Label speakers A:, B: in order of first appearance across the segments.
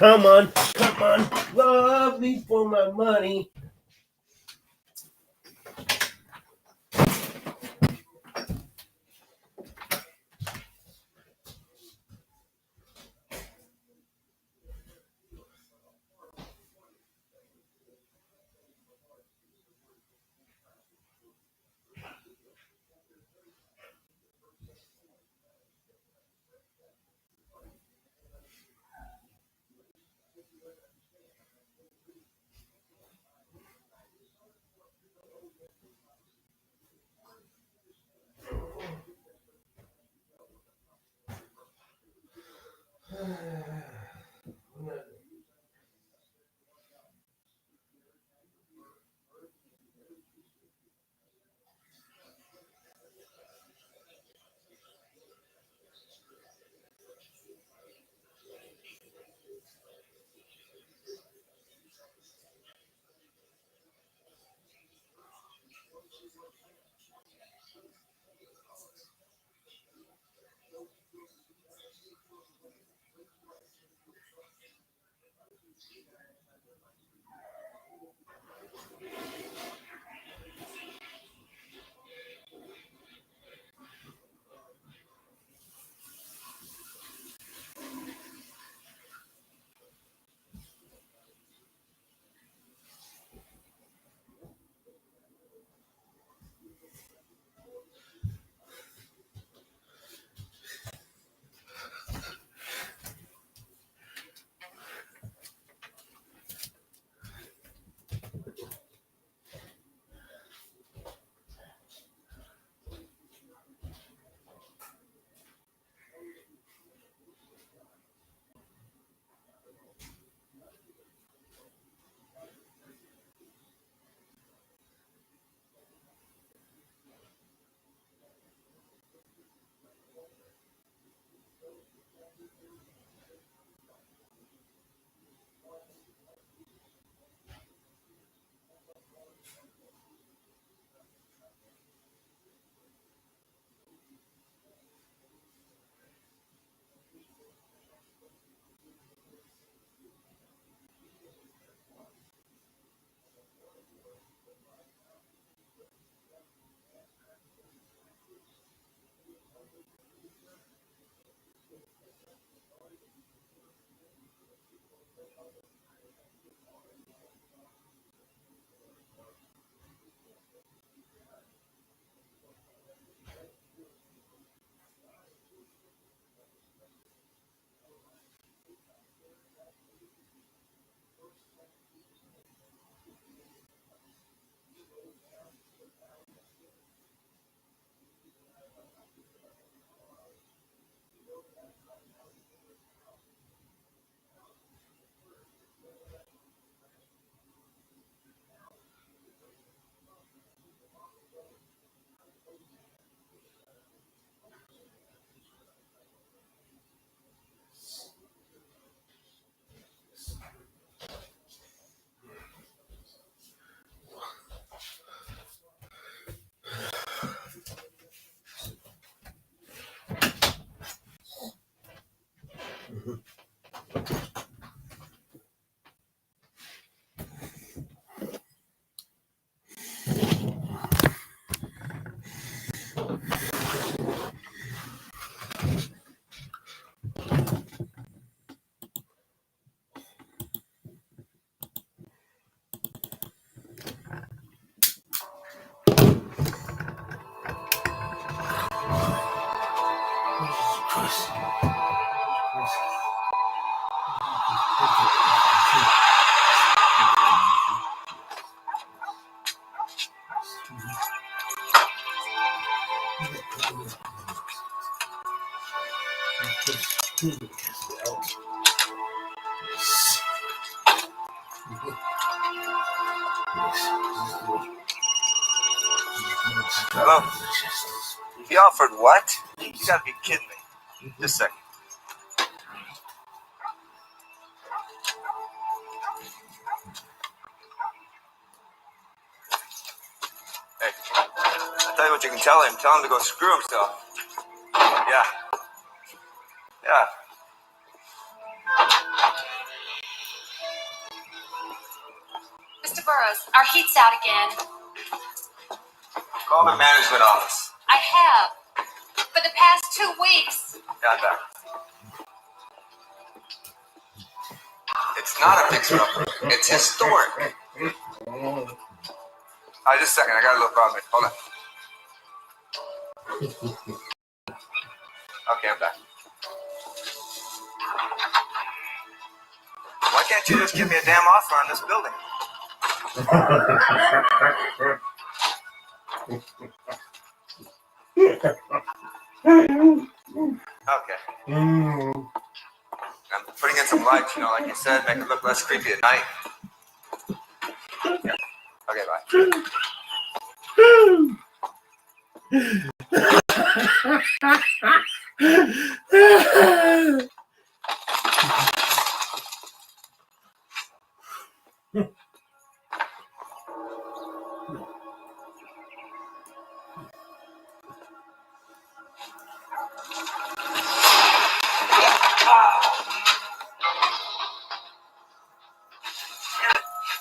A: Come on, love me for my money.
B: Hello? He offered what? You gotta be kidding me. Just a second. Hey, I'll tell you what you can tell him. Tell him to go screw himself. Yeah. Yeah.
C: Mr. Burroughs, our heat's out again.
B: Call the management office.
C: I have. For the past 2 weeks.
B: Got that. It's not a fixer-upper. It's historic. Just a second. I got a little problem. Hold on. Okay, I'm back. Why can't you just give me a damn offer on this building? Okay. I'm putting in some lights, like you said, make it look less creepy at night. Yeah. Okay, bye.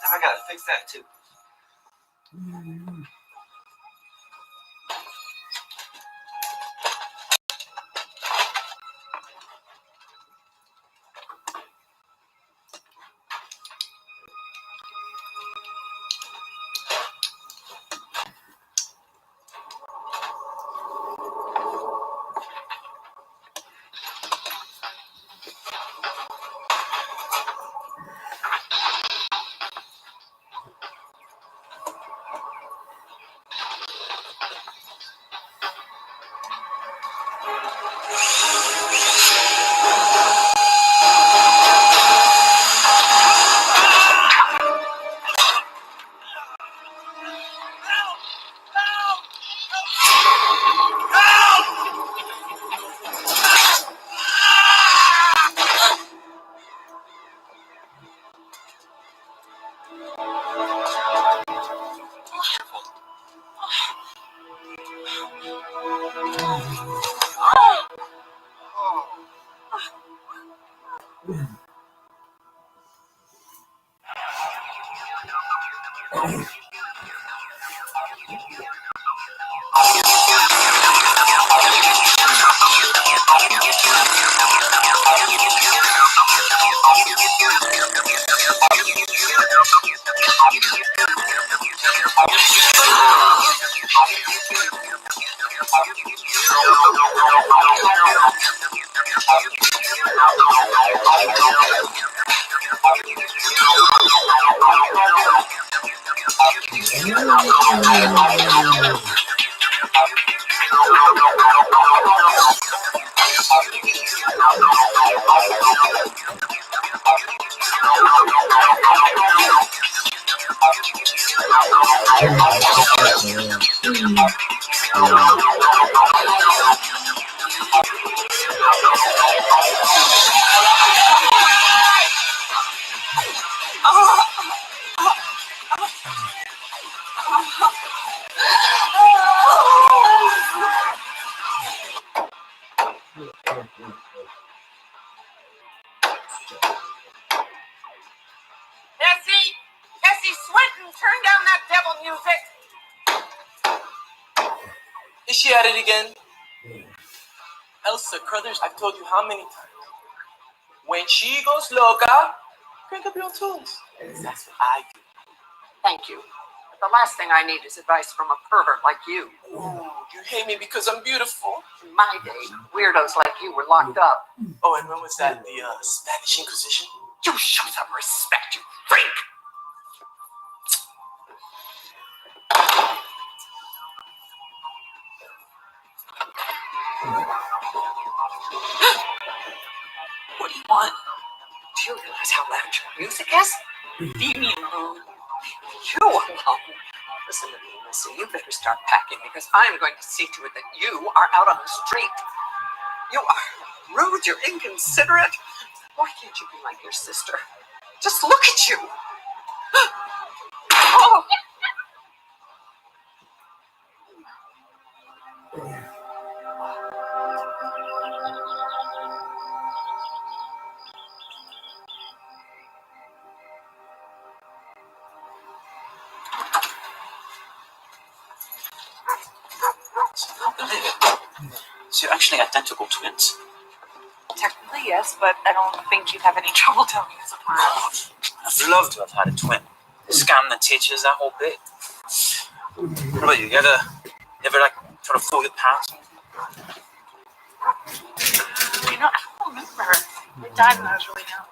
B: I gotta fix that too.
D: Essie Swinton, turn down that devil music.
E: Is she at it again? Elsa Crothers, I've told you how many times. When she goes loca, crank up your own tunes. That's what I do.
D: Thank you. But the last thing I need is advice from a pervert like you.
E: Ooh, you hate me because I'm beautiful.
D: In my day, weirdos like you were locked up.
E: Oh, and when was that? The Spanish Inquisition?
D: You show some respect, you freak! What do you want? Do you realize how loud your music is? Leave me alone. You alone. Listen to me, Missy. You better start packing because I'm going to see to it that you are out on the street. You are rude. You're inconsiderate. Why can't you be like your sister? Just look at you. Oh.
F: So you're actually identical twins.
D: Technically, yes, but I don't think you'd have any trouble telling us apart.
F: I'd love to have had a twin. Scam the teachers, that whole bit. What about you? You ever like try to fool your parents?
D: You know, I don't remember. They died when I was really young.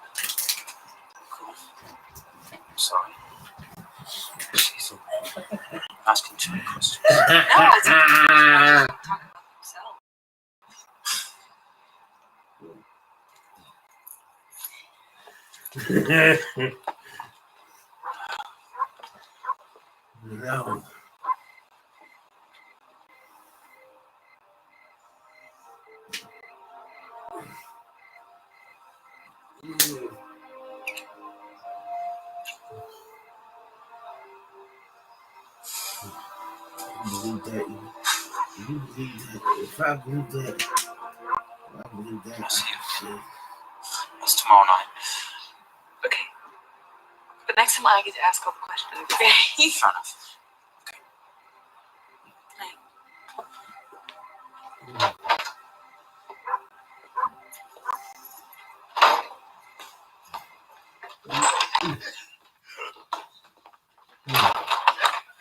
F: I'm sorry. Jeez. Asking too many questions.
D: No, it's okay. Talk about themselves.
A: No. Believe that. You believe that. If I believe that, I believe that.
F: I'll see you
A: Shit.
F: again. It's tomorrow night.
D: Okay. But next time I get to ask all the questions, okay?
F: Fair enough.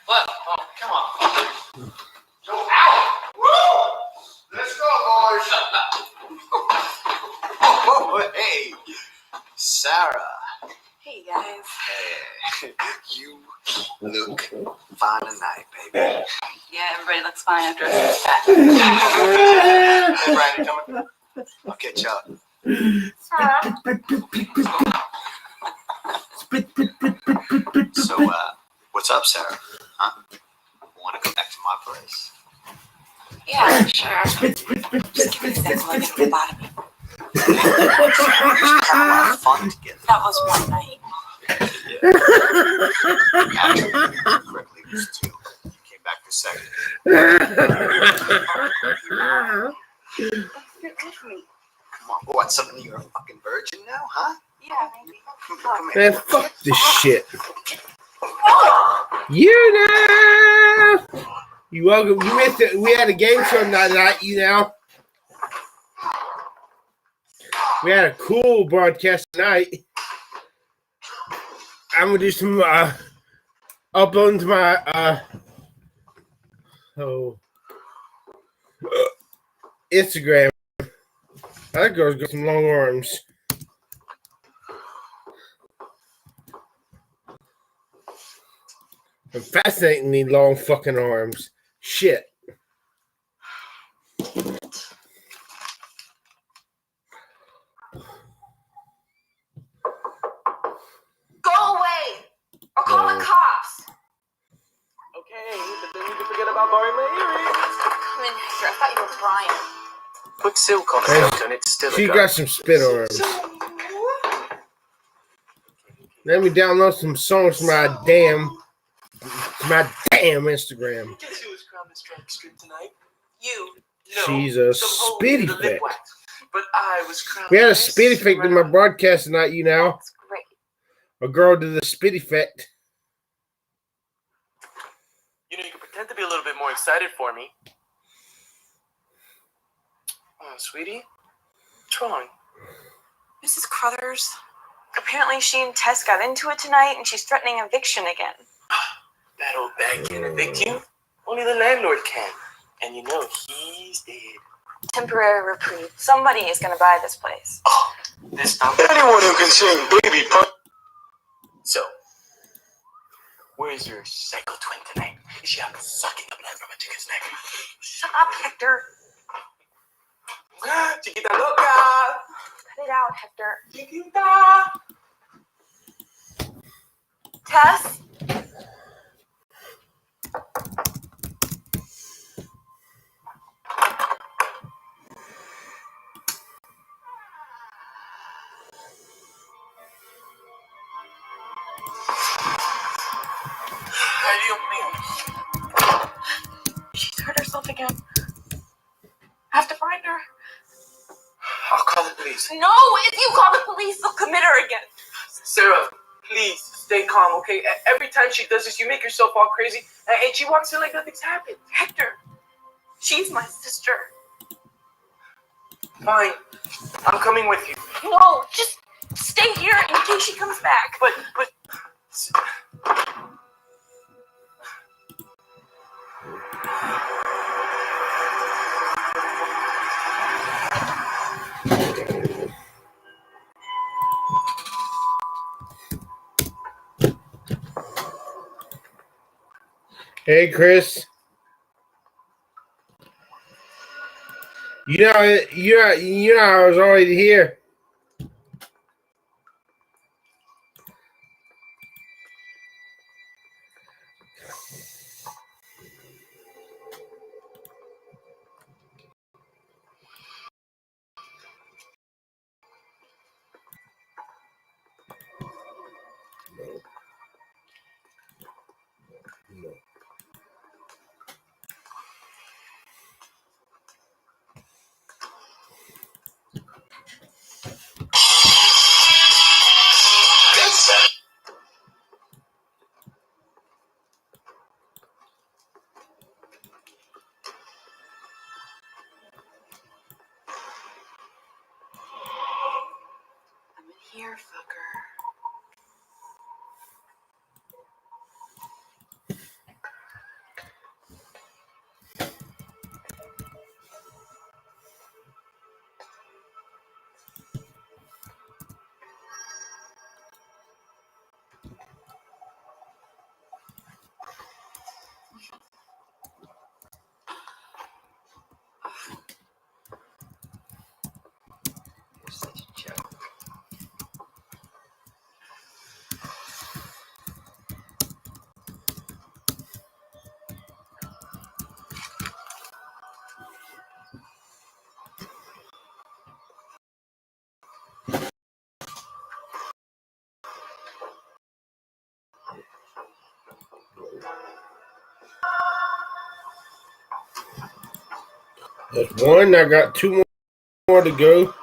E: What? Oh, come on.
B: So out! Woo! Let's go, boys! Oh, hey! Sarah.
D: Hey, guys.
B: Hey, you look fine tonight, baby.
D: Yeah, everybody looks fine after a six pack.
B: Hey, Brian, you coming? I'll catch you up. So, what's up, Sarah? Huh? Want to go back to my place?
D: Yeah, sure. Just give me a second while I get to the bottom.
B: We used to have a lot of fun together.
D: That was one night.
B: Actually, correctly, it was two. You came back for second. Come on, what? Suddenly you're a fucking virgin now, huh?
D: Yeah, maybe.
B: Come here.
A: Man, fuck this shit. You know. You welcome. You missed it. We had a game show night. You know. We had a cool broadcast tonight. I'm gonna do some uploading to my Instagram. That girl's got some long arms. And fascinatingly long fucking arms. Shit.
C: Go away! Or call the cops!
E: Okay, but then you can forget about borrowing my earrings.
C: Come in, Hector. I thought you were Brian.
E: Put silk on
A: Hey,
E: silk and it's still
A: She
E: a gun.
A: got some spit arms. Let me download some songs from my damn Instagram.
E: Guess who was crowned the strike strip tonight?
D: You.
E: No,
A: She's a
E: some hoe
A: spit
E: with the lip
A: effect.
E: wax. But I was crowned.
A: We had a
E: best
A: spit effect in my
E: runner.
A: broadcast tonight, you know.
C: That's great.
A: A girl did the spit effect.
E: You know, you can pretend to be a little bit more excited for me. Oh, sweetie. What's wrong?
G: Mrs. Crothers, apparently she and Tess got into it tonight and she's threatening eviction again.
E: That old bag can't evict you. Only the landlord can. And you know, he's dead.
G: Temporary reprieve. Somebody is going to buy this place.
E: Oh, this time.
B: Anyone who can sing Baby Punk.
E: So, where's your psycho twin tonight? Is she out sucking the blood from a chicken's neck?
G: Shut up, Hector.
E: Chiquita loca!
G: Cut it out, Hector.
E: Chiquita!
G: Tess?
E: Ay, Dios mío.
G: She's hurt herself again. I have to find her.
E: I'll call the police.
G: No, if you call the police, they'll commit her again.
E: Sarah, please stay calm, okay? Every time she does this, you make yourself all crazy, and she walks in like nothing's happened.
G: Hector, she's my sister.
E: Fine. I'm coming with you.
G: No, just stay here in case she comes back.
E: But.
A: Hey, Chris. You know I was already here. No.
G: I'm in here, fucker.
F: You're such a joke.
A: That's one. I got two more to go.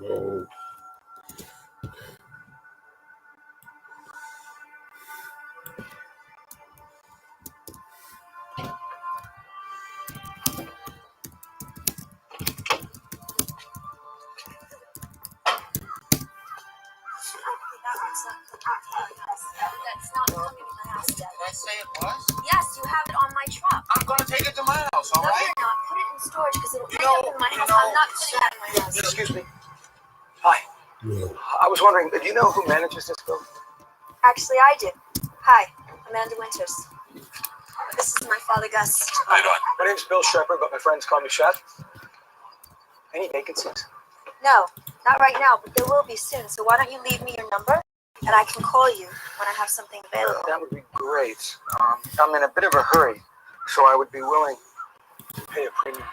A: Oh.
C: That's not coming to my house yet.
B: Did I say it was?
C: Yes, you have it on my truck.
B: I'm gonna take it to my house, all
C: No,
B: right?
C: you're not. Put it in storage because it'll
B: You
C: end up
B: know-
C: in my
B: you
C: house.
B: know-
C: I'm not putting that in my house.
H: Excuse me. Hi.
A: No.
H: I was wondering, do you know who manages this building?
C: Actually, I do. Hi, Amanda Winters. This is my father, Gus.
B: How you doing?
H: My name's Bill Shepard, but my friends call me Chef. Any vacancies?
C: No, not right now, but there will be soon. So why don't you leave me your number, and I can call you when I have something available.
H: That would be great. I'm in a bit of a hurry, so I would be willing to pay a premium.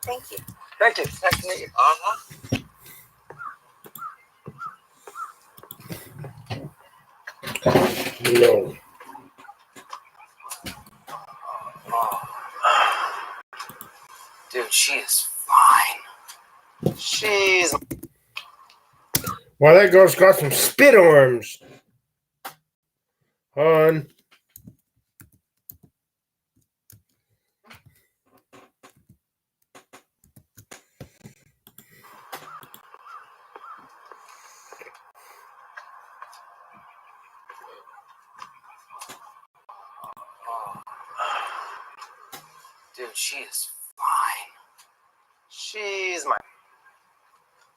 C: Thank you.
H: Thank you. Nice to meet you.
B: Uh-huh.
A: No.
F: Dude, she is fine.
H: She's...
A: Well, that girl's got some spit arms. On.
F: Dude, she is fine.
H: She's mine.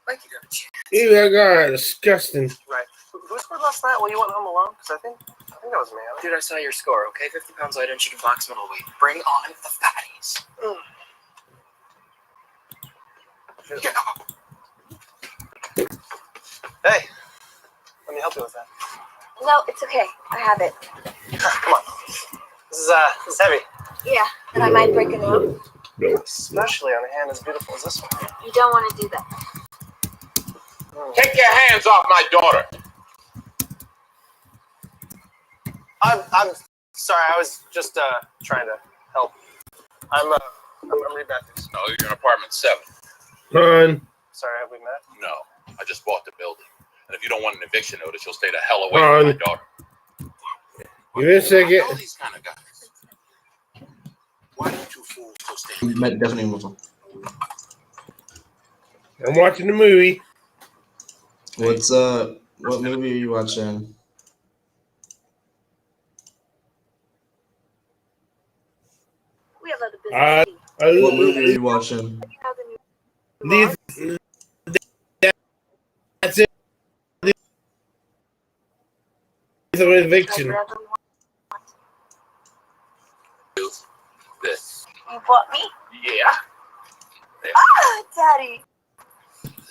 F: Like you have a chance.
A: Ew, that guy is disgusting.
H: Right. Who scored last night while you went home alone? Because I think that was me.
F: Dude, I saw your score, okay? 50 pounds lighter and she can box middleweight. Bring on the fatties.
H: Yeah. Hey, let me help you with that.
C: No, it's okay. I have it.
H: Come on. This is heavy.
C: Yeah, and I might break a nail.
H: Especially on a hand as beautiful as this one.
C: You don't want to do that.
I: Take your hands off my daughter.
H: I'm sorry. I was just trying to help. I'm Reed Matthews.
I: No, you're in apartment 7.
A: Run.
H: Sorry, have we met?
I: No, I just bought the building. And if you don't want an eviction notice, you'll stay the hell away from my daughter.
A: Give me a
I: I
A: second.
I: know these kind of guys. Why don't you fools go stay?
J: Met definitely with him.
A: I'm watching the movie.
J: What movie are you watching?
C: We have other business.
J: What movie are you watching?
A: These, that's it. It's an eviction.
I: This.
C: You bought me?
I: Yeah.
C: Ah, Daddy.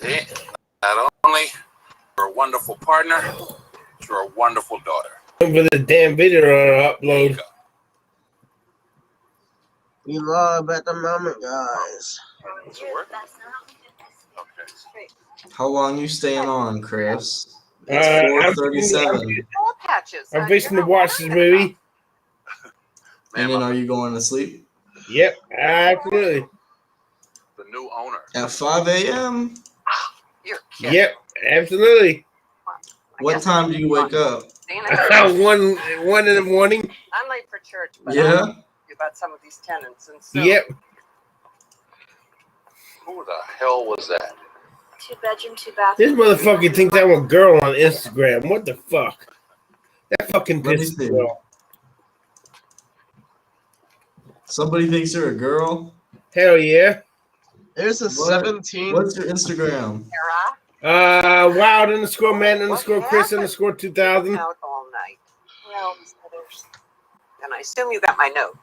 I: See? Not only you're a wonderful partner, you're a wonderful daughter.
A: For this damn video to upload.
K: We love at the moment, guys.
I: Does it work? Okay.
J: How long you staying on, Chris?
A: I'm
J: It's 4:37.
D: All patches.
A: I'm fixing to watch this movie.
J: And then are you going to sleep?
A: Yep, absolutely.
I: The new owner.
J: At 5 a.m.?
D: You're kidding.
A: Yep, absolutely.
J: What time do you wake up?
A: one in the morning.
D: I'm late for church, but
J: Yeah?
D: I'm about some of these tenants, and so
A: Yep.
I: Who the hell was that?
C: 2-bedroom, 2
A: This
C: bathroom.
A: motherfucker thinks I'm a girl on Instagram. What the fuck? That fucking
J: Let me
A: pisses
J: see.
A: me off.
J: Somebody thinks you're a girl?
A: Hell yeah.
K: There's a
J: What?
K: 17.
J: What's your Instagram?
D: Sarah,
A: Wild underscore man underscore Chris underscore 2000.
D: out all night. Well, others. And I assume you got my note.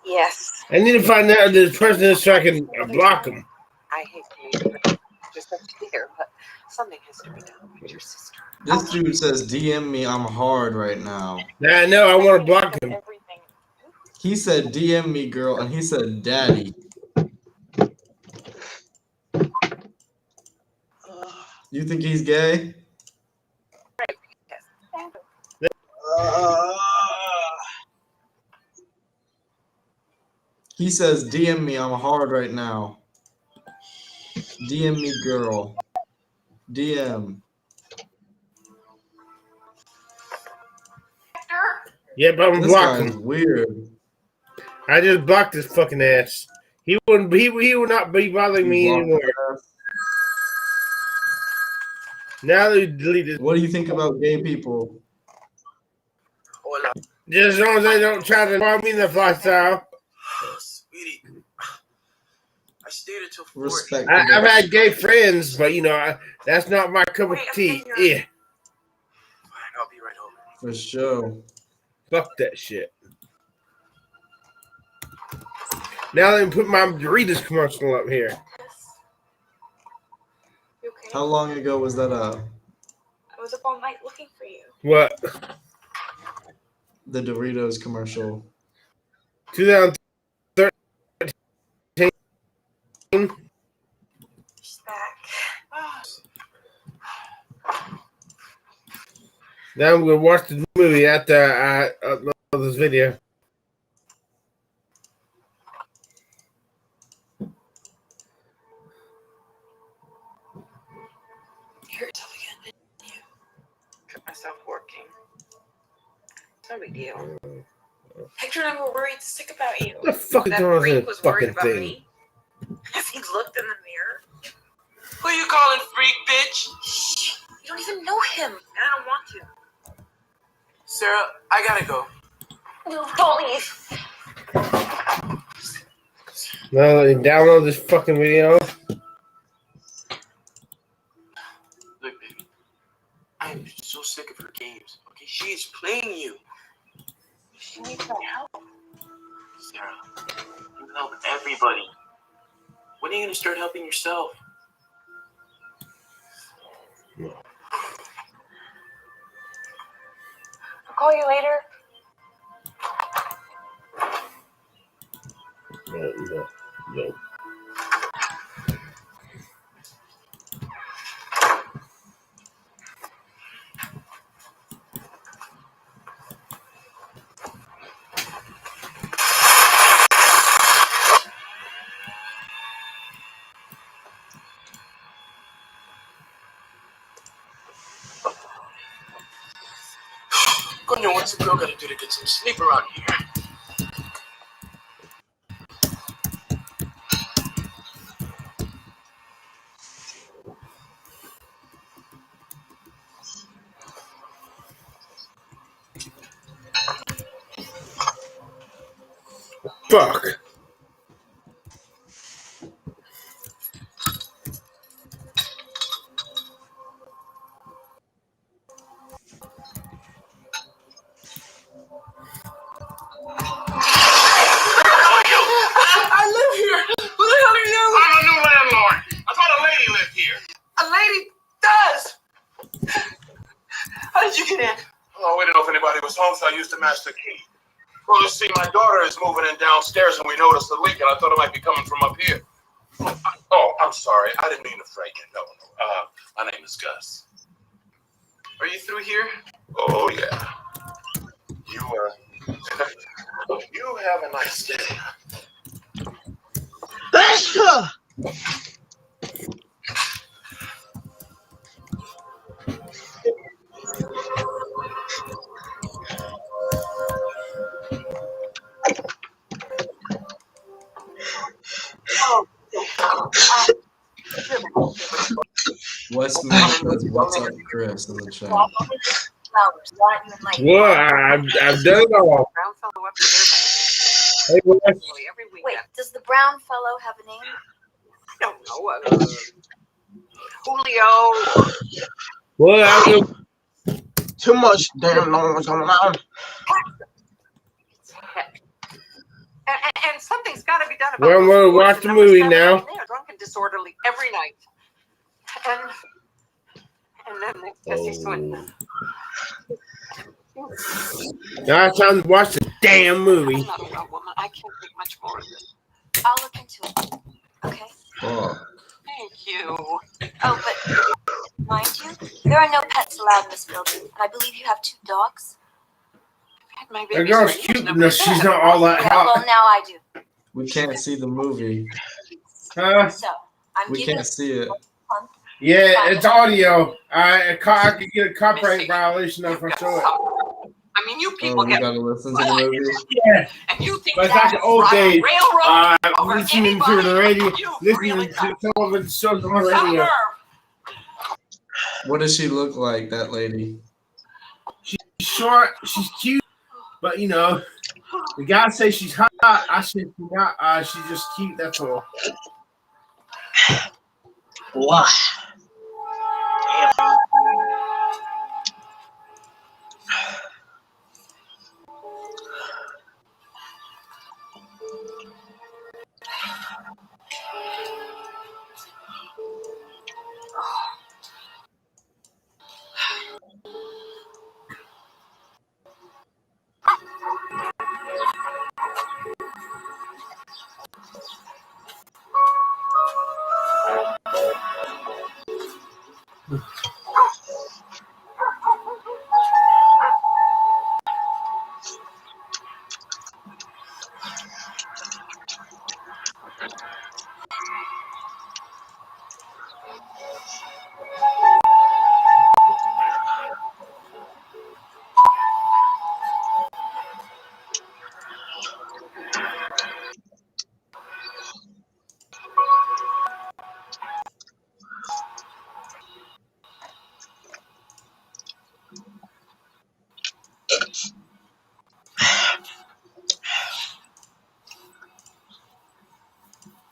C: Yes.
A: I need to find out this person is so I can block him.
D: I hate to leave it just up to here, but something has to be done with your sister.
J: This dude says, DM me, I'm hard right now.
A: Now I know I want to block him.
G: Everything.
J: He said, DM me, girl, and he said, daddy. You think he's gay? He says, DM me, I'm hard right now. DM me, girl. DM.
A: Yep, I'm
J: This
A: blocking
J: guy's
A: him.
J: weird.
A: I just blocked his fucking ass. He wouldn't. He would not be bothering me
J: Blocked
A: anymore.
J: his ass.
A: Now that he deleted,
J: What do you think about gay people?
A: just as long as they don't try to harm me in the lifestyle.
E: Sweetie, I stayed until 4.
J: Respect.
A: I've had gay friends, but you know that's not my cup of tea. Yeah,
E: Fine, I'll be right over.
J: For sure.
A: fuck that shit. Now let me put my Doritos commercial up here.
G: You okay?
J: How long ago was that up?
G: I was up all night looking for you.
A: What?
J: The Doritos commercial.
A: 2013.
G: She's back.
A: Now I'm gonna watch the movie after I upload this video.
D: You're tough again, didn't you? Kept myself working. It's no big deal.
G: Hector and I were worried sick about you.
A: What the fuck is
G: That
A: going on
G: freak
A: with
G: was
A: this
G: worried
A: fucking
G: about
A: thing?
G: me. As he looked in the mirror.
E: Who you calling freak, bitch?
G: Shh. You don't even know him. And I don't want to.
E: Sarah, I gotta go.
G: No, don't leave.
A: Now let me download this fucking video.
E: Look, baby, I am so sick of her games. Okay, she is playing you.
G: She needs my help.
E: Sarah, you help everybody. When are you gonna start helping yourself?
G: call you later.
A: No.
E: Coño, what's the girl gotta do to get some sleep around here?
A: Fuck.
E: I live here. Who the hell are you?
I: I'm a new landlord. I thought a lady lived here.
E: A lady does. How did you get in?
I: Oh, we didn't know if anybody was home, so I used the master key. Well, you see, my daughter is moving in downstairs, and we noticed the leak, and I thought it might be coming from up here. Oh, I'm sorry. I didn't mean to frighten you. No. My name is Gus.
E: Are you through here?
I: Oh, yeah. You have a nice day.
J: Wes Man says, "What's up, Chris?" in the chat.
C: Flowers. Why don't you invite me?
A: Well, I've done it all.
D: Brown fellow upstairs.
A: Hey, Wes.
D: Every weekend.
C: Wait, does the brown fellow have a name?
D: I don't know. Julio.
A: Well, I will.
K: Too much damn noise going on.
D: And something's got to be done about
A: Well, I'm
D: those
A: gonna watch
D: boys
A: the
D: that never
A: movie
D: stop
A: now.
D: getting there, drunk and disorderly every night. And then Jesse Swinton.
A: Now it's time to watch the damn movie.
D: I'm not a well woman. I can't take much more of this.
C: I'll look into it. Okay.
J: Oh,
D: Thank you.
C: Oh, but mind you, there are no pets allowed in this building, and I believe you have 2 dogs.
D: I've had my
A: That
D: babies
A: girl's
D: for years,
A: cute,
D: nobody
A: but she's
D: said
A: not all that
C: Yeah,
A: hot.
C: well, now I do.
J: we can't see the movie.
A: Huh?
C: So, I'm
J: We
C: giving
J: can't see it.
A: Yeah, it's audio. I could get a copyright violation if I show it.
D: I mean, you people
J: Oh, we
D: get
J: gotta listen to the movie.
A: Yeah,
D: and you think
A: but it's like the old
D: ride a
A: days.
D: railroad over
A: Listening to
D: anybody,
A: the radio,
D: you
A: listening
D: really
A: to
D: got
A: some of the shows on the
D: some
A: radio.
D: nerve.
J: What does she look like, that lady?
A: She's short, she's cute, but you know, the guys say she's hot. I said she's not. She's just cute. That's all.
K: What?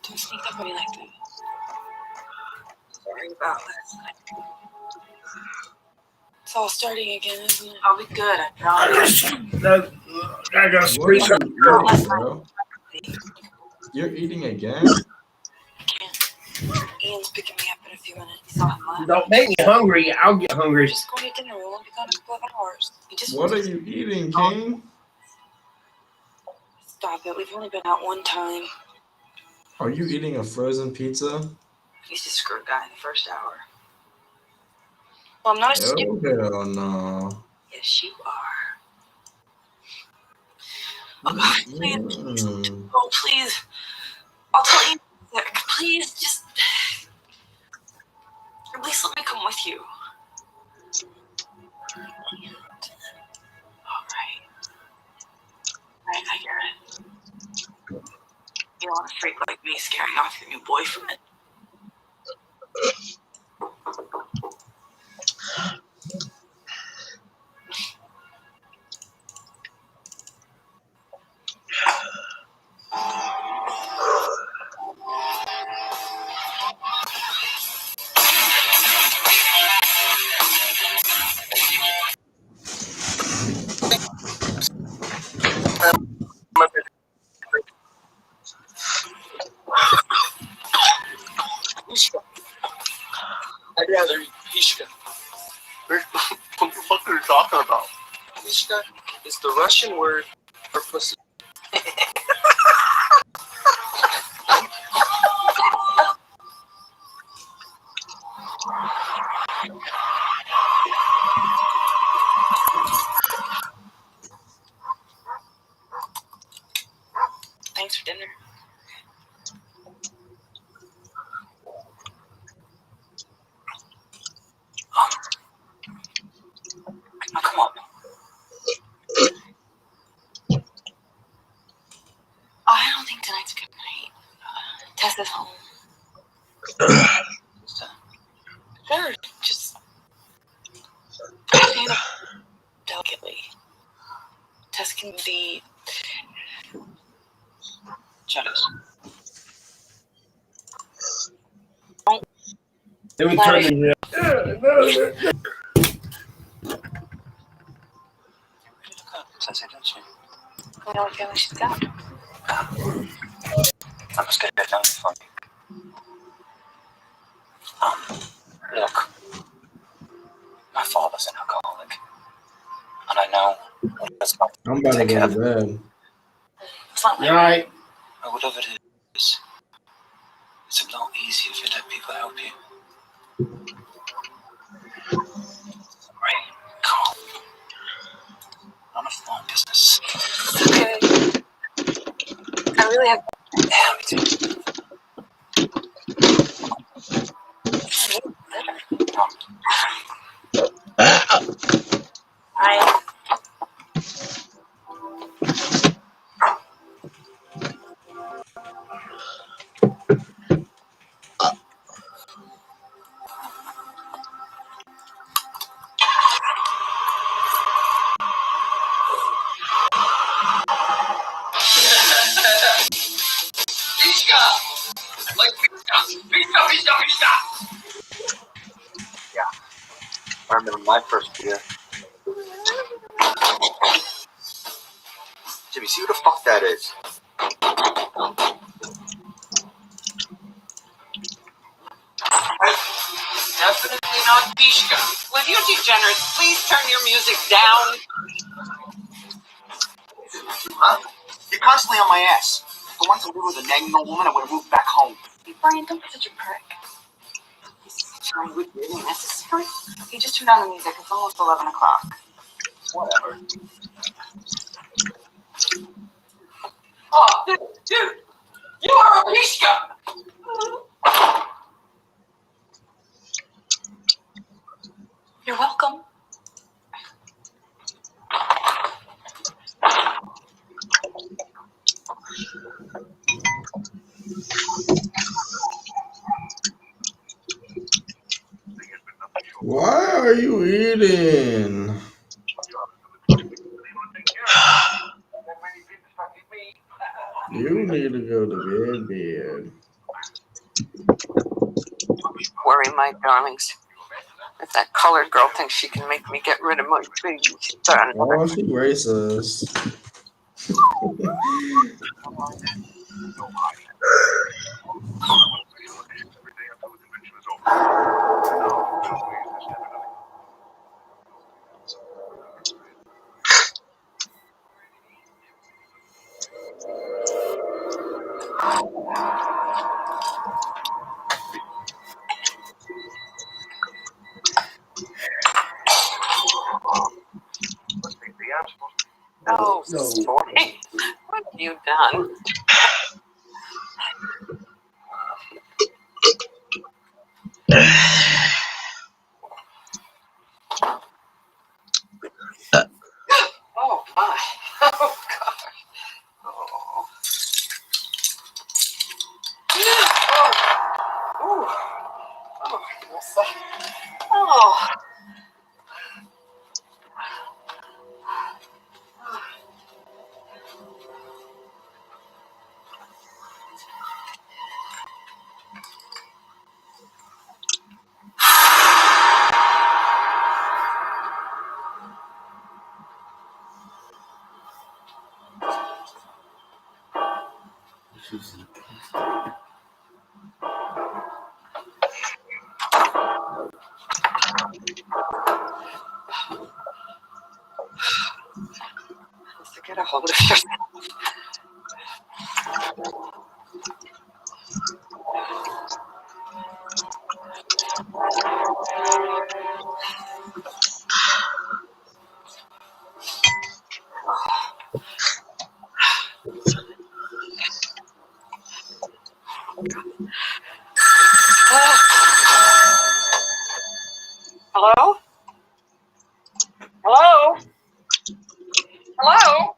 G: Don't sneak up on me like that.
D: Sorry about last night.
G: It's all starting again, isn't it?
D: I'll be good, I promise.
A: I got a
J: What are
A: screen.
J: you eating, bro? You're eating again?
G: I can't. Ian's picking me up at a with you and I saw him left.
A: Don't make me hungry. I'll get hungry.
G: Just going to dinner. We'll be gone in a couple of hours. He just
J: What are you eating, King?
G: Stop it. We've only been out one time.
J: Are you eating a frozen pizza?
G: I used to screw a guy in the first hour. Well, I'm not a
J: Oh,
G: stupid.
J: hell no.
G: Yes, you are. Oh, God, please.
J: Mm.
G: Oh, please. I'll tell you. Please, just. At least let me come with you. Alright, I hear it. You don't want a freak like me scaring off your new boyfriend.
E: I'd rather eat pishka.
H: What the fuck are you talking about?
E: Pishka is the Russian word for pussy.
G: Thanks for dinner. Now come on. I don't think tonight's a good night. Tessa's home. Better just handle delicately. Tess can be jealous.
A: Then we turn into
F: Sensei, don't you?
G: I don't feel like she's got.
F: I must get it done for you. Look, my father's an alcoholic, and I know what it's like
J: I'm about to
F: take
J: go
F: care
J: to
F: of
J: bed.
G: It's not like
A: right.
F: But whatever it is, it's a lot easier if you let people help you. Right, calm. None of my business.
G: okay. I really have.
F: Yeah, me too.
G: I.
E: Pishka! Like pishka! Pishka, pishka, pishka!
B: Yeah. I remember my first beer. Jimmy, see who the fuck that is?
D: Definitely not Pishka. Will you degenerates please turn your music down?
B: Huh? You're constantly on my ass. If I wanted to live with a nagging old woman, I would have moved back home.
G: Hey, Brian, don't be such a prick.
D: Sorry, would really necessary?
G: You just turned on the music. It's almost 11 o'clock.
B: Whatever.
D: Oh, dude, you are a Pishka!
G: You're welcome.
J: Why are you eating? You need to go to bed.
D: Worry, my darlings. If that colored girl thinks she can make me get rid of my baby, she's done.
J: Oh, she racist.
D: Oh,
A: No.
D: Stormy. What have you done? Oh, my. Oh, God. Oh. Oh. Ooh. Oh, goodness. Oh. So get a hold of yourself. Hello? Hello? Hello?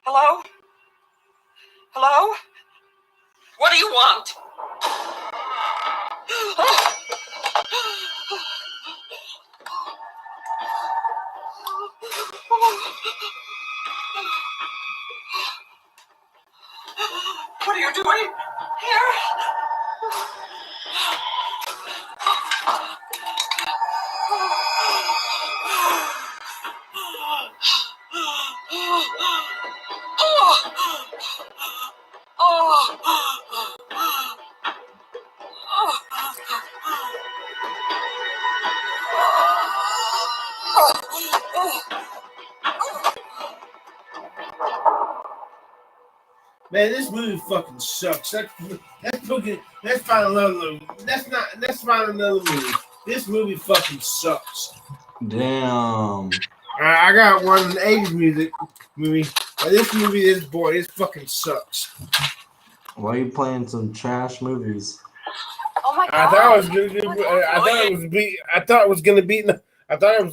D: Hello? Hello? What do you want? What are you doing here?
A: Man, this movie fucking sucks. That's Find Another movie. That's Find Another movie. This movie fucking sucks.
J: Damn.
A: I got one 80s movie. But this movie is boy, it fucking sucks.
J: Why are you playing some trash movies?
G: Oh my
A: I
G: god.
A: thought it was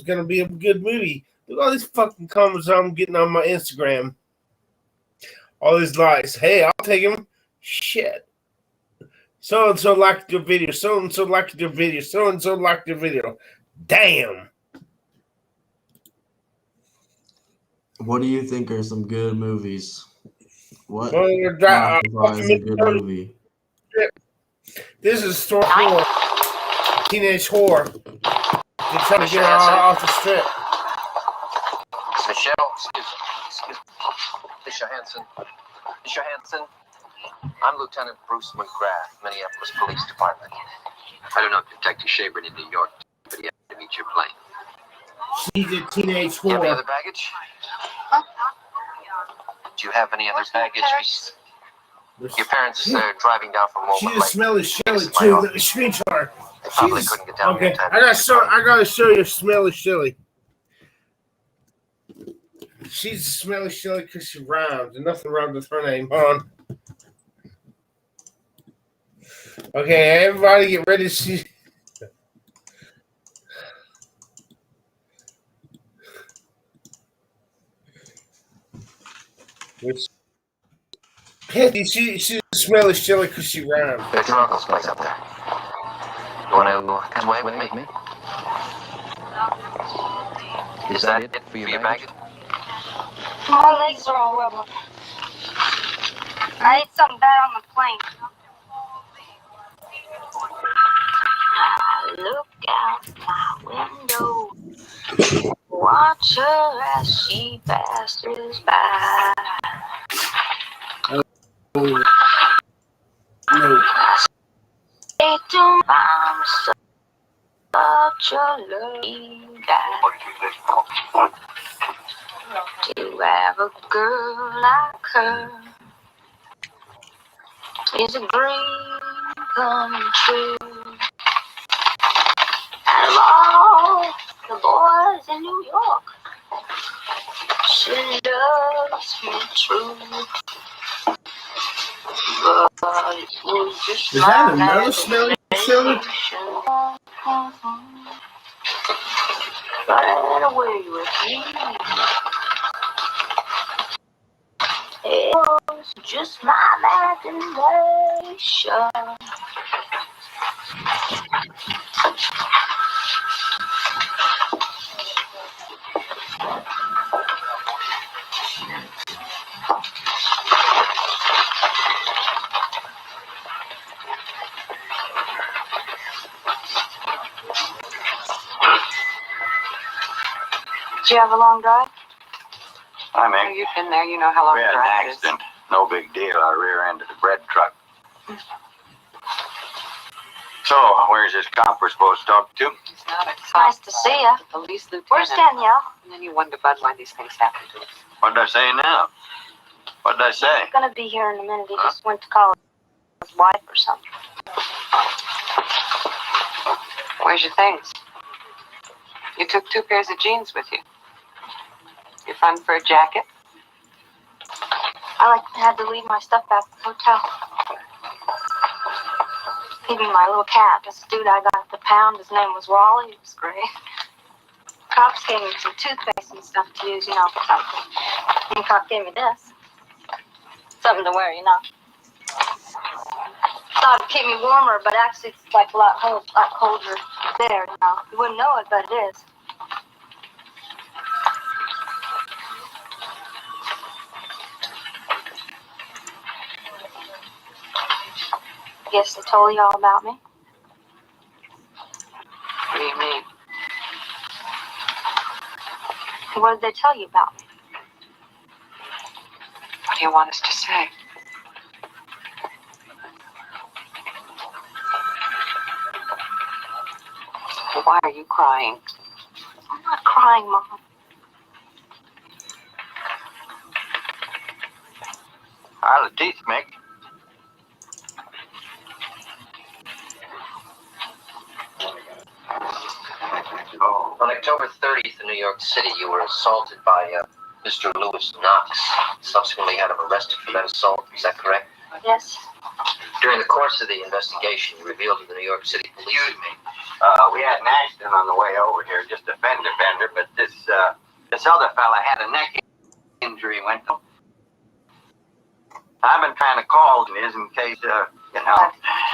A: gonna be a good movie. Look at all these fucking comments I'm getting on my Instagram. All these likes. Hey, I'll take them. Shit. So and so liked your video. So and so liked your video. So and so liked your video. Damn.
J: What do you think are some good movies? What
A: Well,
J: classifies a good movie?
A: This is Store 4. Teenage Whore. They're trying to get her off the strip.
L: Michelle, excuse me. Fisher Hansen. Fisher Hansen, I'm Lieutenant Bruce McGrath, Minneapolis Police Department. I don't know Detective Shabern in New York, but he had to meet your plane.
A: She's a teenage
L: Do you have any
A: whore.
L: other baggage? Do you have any other baggage? Your parents are driving down from Mobile
A: She's a
L: Lake.
A: smelly Shelly too. Let me screenshot her.
L: They probably couldn't get down here
A: Okay,
L: in time.
A: I gotta show you Smelly Shelly. She's Smelly Shelly because she rhymes, and nothing rhymes with her name. Hold on. Okay, everybody get ready to see. Hey, she smell is chilly because she rhymed.
L: There's your uncle's place up there. You want to come away with me? Is that it for your baggage?
C: My legs are all rubber. I ate something bad on the plane. I look out my window, watch her as she passes by.
A: No.
C: I say to myself, such a lucky guy to have a girl like her is a dream come true. And of all the boys in New York, she loves me true. But it was just
A: Is that
C: my
A: another smelly chili?
C: Ran away with me. It was just my imagination. Did you have a long drive?
L: Hi, Mick.
G: You've been there, you know how long
L: We had
G: the
L: an
G: drive is.
L: accident. No big deal. I rear-ended the bread truck. So, where's this cop we're supposed to talk to?
G: It's not a
C: Nice to see ya.
G: Police lieutenant.
C: Where's Danielle?
G: And then you wonder, Bud, why these things happen to us.
L: What did I say now? What did I say?
C: He's gonna be here in a minute. He just went to call his wife or something.
G: Where's your things? You took 2 pairs of jeans with you. Your fun fur jacket?
C: I had to leave my stuff back at the hotel. Even my little cat. This dude I got at the pound, his name was Wally. He was great. Cops gave me some toothpaste and stuff to use, you know, for something. And cop gave me this. Something to wear, you know. Thought it'd keep me warmer, but actually it's like a lot colder there, you know. You wouldn't know it, but it is. Guess they told you all about me.
G: What do you mean?
C: What did they tell you about me?
G: What do you want us to say? Why are you crying?
C: I'm not crying, Mom.
L: Out of teeth, Mick.
F: On October 30th in New York City, you were assaulted by Mr. Lewis Knox. Subsequently had him arrested for that assault. Is that correct?
C: Yes.
F: During the course of the investigation, you revealed to the New York City police.
L: Excuse me. We had an accident on the way over here, just a fender bender, but this other fella had a neck injury. Went to... I've been trying to call his in case, you know.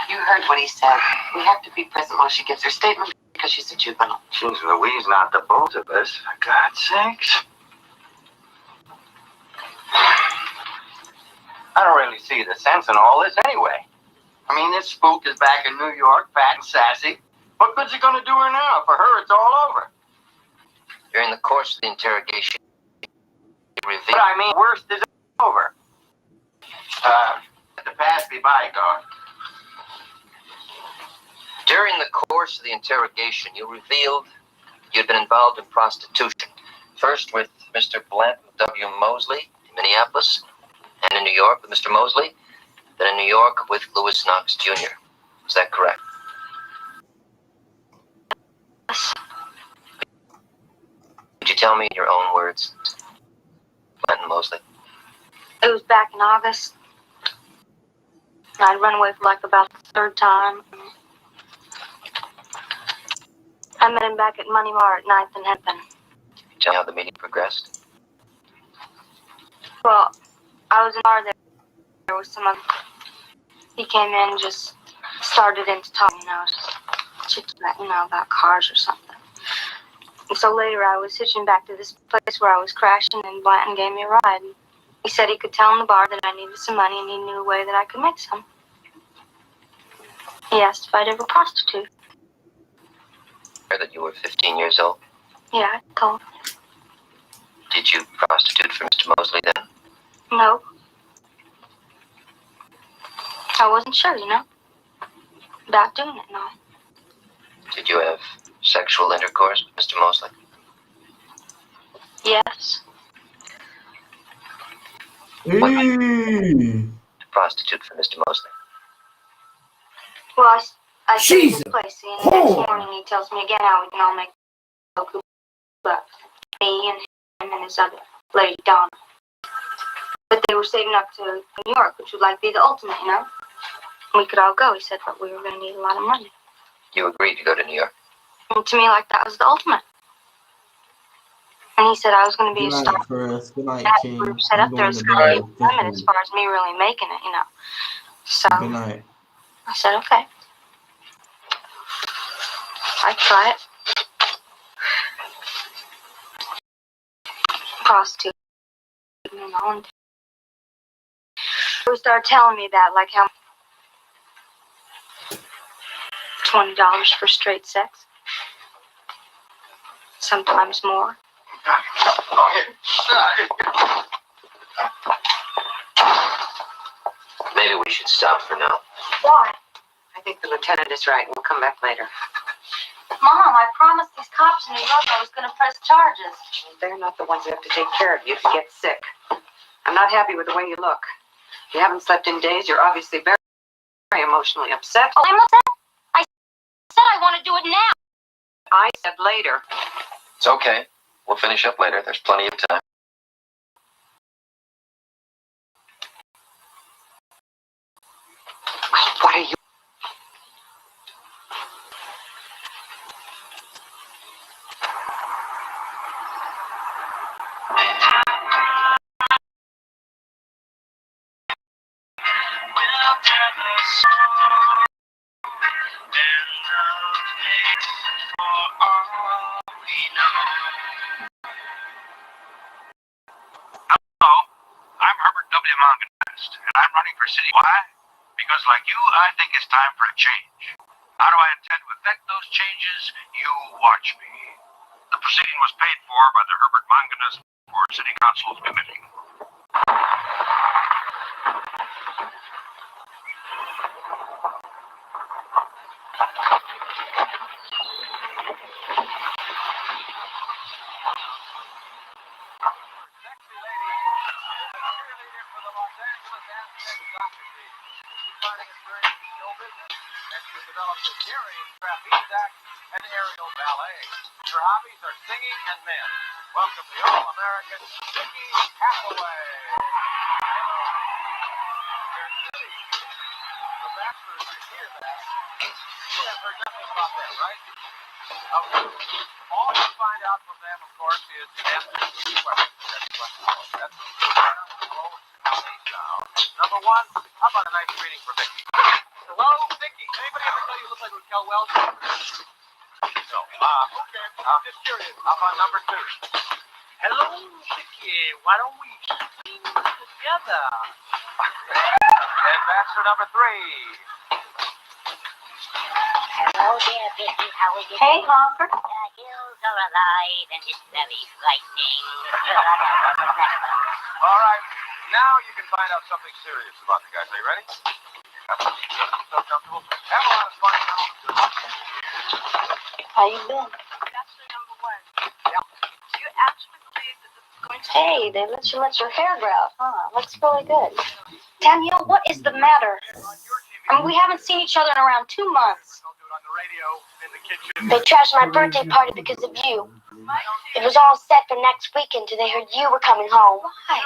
G: You heard what he said. We have to be present while she gives her statement because she's a juvenile.
L: Jeez Louise, not the both of us, for God's sakes. I don't really see the sense in all this anyway. I mean, this spook is back in New York, fat and sassy. What good's it gonna do her now? For her, it's all over.
F: During the course of the interrogation, you revealed...
L: But I mean, worst is over. The past be bygone.
F: During the course of the interrogation, you revealed you'd been involved in prostitution. First with Mr. Blanton W. Mosley in Minneapolis, and in New York with Mr. Mosley, then in New York with Lewis Knox Jr. Is that correct? Could you tell me in your own words, Blanton Mosley?
C: It was back in August. I'd run away for like about the 3rd time. I met him back at Money Mart at 9th and Hempin.
F: Can you tell me how the meeting progressed?
C: Well, I was in the car there there was some other. He came in and just started into talking, about cars or something. And so later I was hitching back to this place where I was crashing, and Blanton gave me a ride. He said he could tell in the bar that I needed some money, and he knew a way that I could make some. He asked if I'd ever prostitute.
F: That you were 15 years old?
C: Yeah, I told him.
F: Did you prostitute for Mr. Mosley then?
C: No. I wasn't sure, about doing it, no.
F: Did you have sexual intercourse with Mr. Mosley?
C: Yes.
J: Hey.
F: Prostitute for Mr. Mosley.
C: Well, I stayed
A: Jesus.
C: at his place, and the next morning he tells me again how we can all make Goku, but me and him and his other lady, Donna. But they were saving up to New York, which would be the ultimate, We could all go, he said, but we were going to need a lot of money.
F: You agreed to go to New York?
C: And to me, that was the ultimate. And he said I was going to be
J: Good
C: a
J: night,
C: star.
J: Chris. Good night,
C: That
J: King.
C: we were set
J: I'm
C: up there
J: going
C: as
J: to
C: going to
J: bed.
C: be a limit as far as me really making it, So
J: Good night.
C: I said, okay. I'd try it. Prostitute. And he started telling me about, how $20 for straight sex. Sometimes more.
F: Maybe we should stop for now.
C: Why?
G: I think the lieutenant is right. We'll come back later.
C: Mom, I promised these cops in New York I was going to press charges.
G: They're not the ones who have to take care of you if you get sick. I'm not happy with the way you look. You haven't slept in days. You're obviously very, very emotionally upset.
C: Oh, I'm upset? I said I want to do it now.
G: I said later.
F: It's okay. We'll finish up later. There's plenty of time.
G: What are you?
I: Hello, I'm Herbert W. Monganest, and I'm running for city. Why? Because like you, I think it's time for a change. How do I intend to effect those changes? You watch me. The proceeding was paid for by the Herbert Monganest for City Council's committee. Her hobbies are singing and men. Welcome the All-American Vicky Hathaway. The bachelors hear that. You have heard nothing about that, right? Okay. All you find out from them, of course, is the answer to the question. That's number one, how about a nice greeting for Vicky? Hello, Vicky. Anybody ever tell you look like Raquel Welch? No. Okay. I'm just curious. How about number two? Hello, Vicky. Why don't we sing together? And bachelor number three.
M: Hello there, Vicky. How are you?
C: Hey, Honker.
M: The hills are alive and it's very frightening.
I: All right. Now you can find out something serious about the guys. Are you ready? So comfortable. Have a lot of fun.
C: How you been?
D: Bachelor number one. Yeah. Do you actually believe that this is going to
C: Hey, they let your hair grow out, huh? Looks really good. Danielle, what is the matter? We haven't seen each other in around 2 months.
M: They trashed my birthday party because of you. It was all set for next weekend till they heard you were coming home.
C: Why?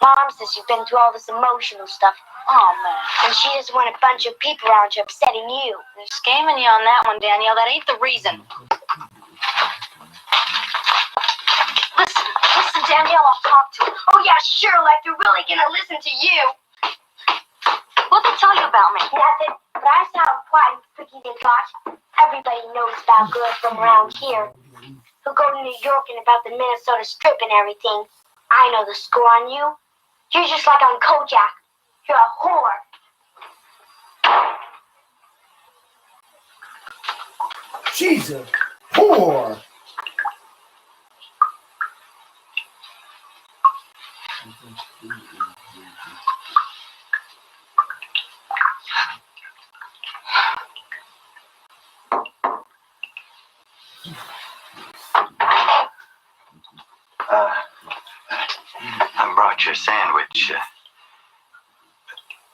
M: Mom says you've been through all this emotional stuff.
C: Oh, man.
M: And she doesn't want a bunch of people around you upsetting you.
C: They're scamming you on that one, Danielle. That ain't the reason. Listen, Danielle, I'll talk to her.
M: Oh, yeah, sure, like they're really gonna listen to you.
C: tell you about me?
M: Nothing, but I saw a quiet freaky they got. Everybody knows about girls from around here who go to New York and about the Minnesota Strip and everything. I know the score on you. You're just like on Kojak. You're a whore.
A: She's a whore.
L: I brought your sandwich.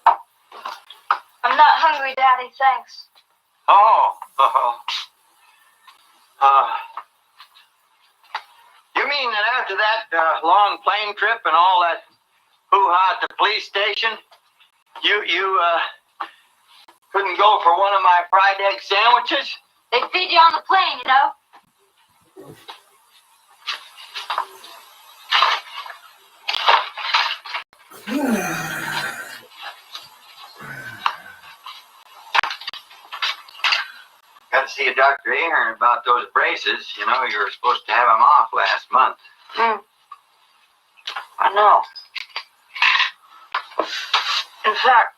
C: I'm not hungry, Daddy, thanks.
L: You mean that after that long plane trip and all that hoo-ha at the police station, you couldn't go for one of my fried egg sandwiches?
C: They feed you on the plane, you know?
L: Got to see a Dr. Ahern about those braces. You know, you were supposed to have them off last month.
C: I know. In fact,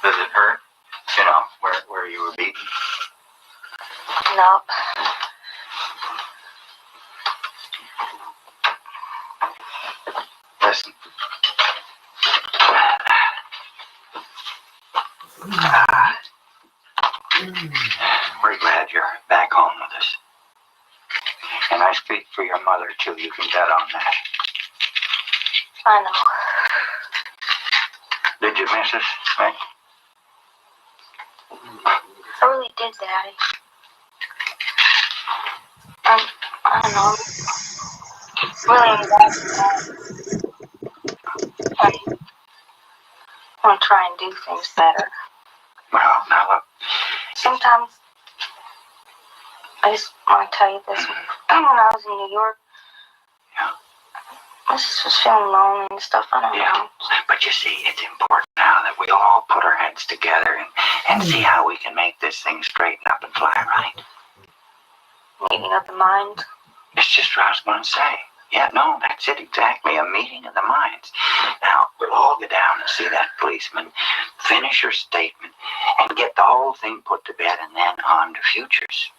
L: Does it hurt? You know, where you were beaten?
C: no.
L: Listen. We're glad you're back home with us. And I speak for your mother, too. You can bet on that.
C: I know.
L: Did you miss us, Mick?
C: I really did, Daddy. I don't know. Really embarrassed. I want to try and do things better.
L: Well, now look.
C: Sometimes I just want to tell you this. When I was in New York, I just was feeling lonely and stuff. I don't know.
L: But you see, it's important now that we all put our heads together and see how we can make this thing straighten up and fly right.
C: Meeting of the mind.
L: It's just what I was going to say. Yeah, no, that's it exactly. A meeting of the minds. Now, we'll all go down and see that policeman, finish her statement, and get the whole thing put to bed, and then on to futures.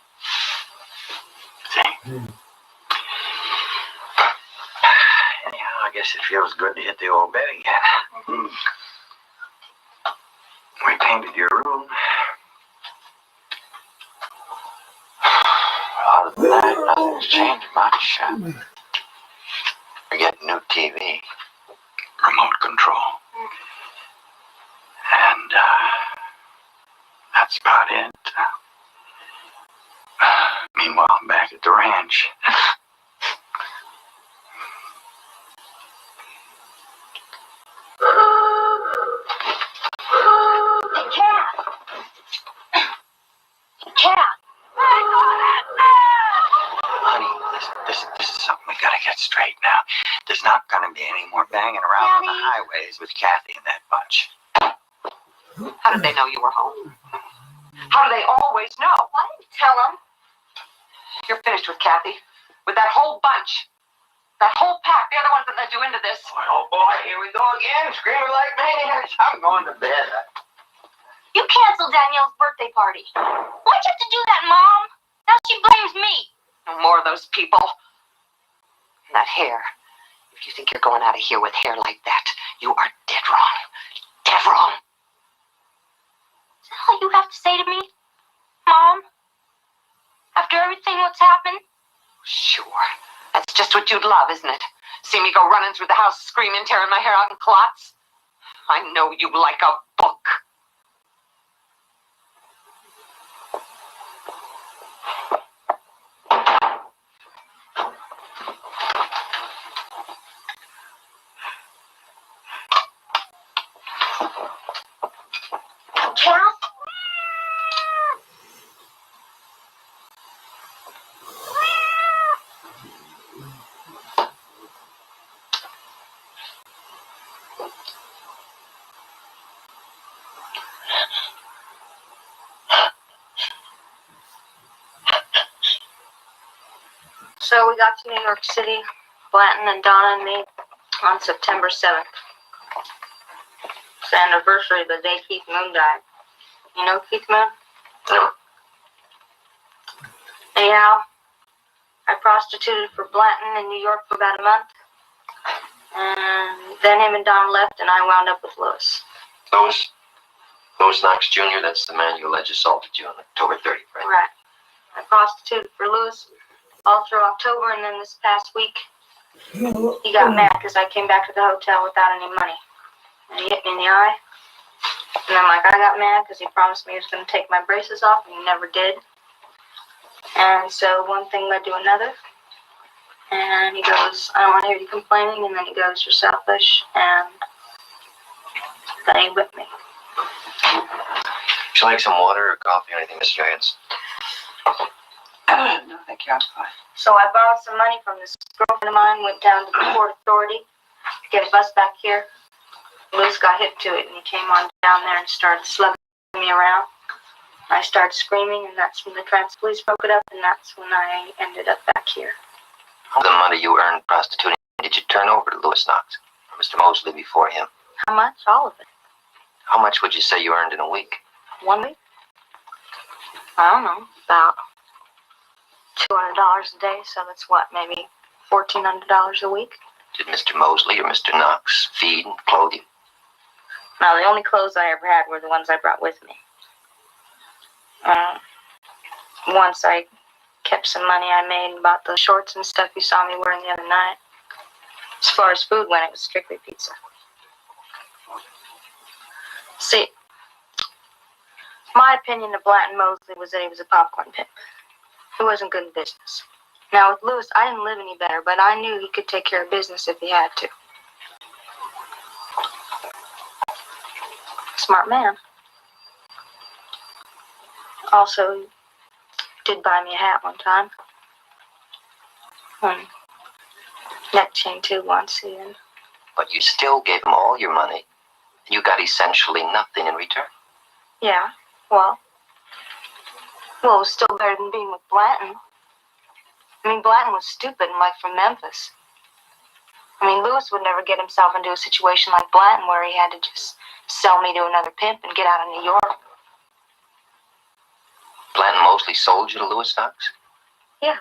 L: See? Anyhow, I guess it feels good to hit the old bed again. We painted your room. Other than that, nothing's changed much. We get a new TV, remote control, and that's about it. Meanwhile, I'm back at the ranch. Honey, this is something we gotta get straight now. There's not gonna be any more banging around on the highways with Kathy and that bunch.
G: How did they know you were home? How do they always know?
C: Why didn't you tell them?
G: You're finished with Kathy. With that whole bunch. That whole pack. They're the ones that led you into this.
L: Oh boy, here we go again, screaming like maniacs. I'm going to bed.
C: You canceled Danielle's birthday party. Why'd you have to do that, Mom? Now she blames me.
G: No more of those people. And that hair. If you think you're going out of here with hair like that, you are dead wrong. Dead wrong.
C: Is that all you have to say to me, Mom? After everything that's happened?
G: Sure. That's just what you'd love, isn't it? See me go running through the house screaming, tearing my hair out in clots? I know you like a book.
M: Cal?
C: So we got to New York City, Blanton and Donna and me, on September 7th. It's the anniversary of the day Keith Moon died. You know Keith Moon?
F: No.
C: Anyhow, I prostituted for Blanton in New York for about a month. And then him and Donna left, and I wound up with Louis.
F: Louis Knox Jr., that's the man you alleged assaulted you on October 30th, right?
C: Right. I prostituted for Louis all through October, and then this past week, he got mad because I came back to the hotel without any money. And he hit me in the eye. And then I got mad because he promised me he was going to take my braces off, and he never did. And so one thing led to another. And he goes, I don't want to hear you complaining. And then he goes, you're selfish. And then he whipped me.
F: Would you like some water or coffee or anything, Miss Giants?
G: No, thank you. I'm fine.
C: So I borrowed some money from this girlfriend of mine, went down to the Port Authority to get a bus back here. Louis got hip to it, and he came on down there and started slugging me around. I started screaming, and that's when the trans police broke it up, and that's when I ended up back here.
F: How the money you earned prostituting did you turn over to Louis Knox or Mr. Mosley before him?
C: How much? All of it.
F: How much would you say you earned in a week?
C: 1 week? I don't know, about $200 a day, so that's what, maybe $1,400 a week?
F: Did Mr. Mosley or Mr. Knox feed and clothe you?
C: No, the only clothes I ever had were the ones I brought with me. Once I kept some money I made and bought those shorts and stuff you saw me wearing the other night. As far as food went, it was strictly pizza. See, my opinion of Blanton Mosley was that he was a popcorn pimp. He wasn't good in business. Now, with Louis, I didn't live any better, but I knew he could take care of business if he had to. Smart man. Also, he did buy me a hat one time. Neck chain too once, even.
F: But you still gave him all your money, and you got essentially nothing in return.
C: Yeah, well, it was still better than being with Blanton. I mean, Blanton was stupid and like from Memphis. I mean, Louis would never get himself into a situation like Blanton where he had to just sell me to another pimp and get out of New York.
F: Blanton Mosley sold you to Louis Knox?
C: Yeah.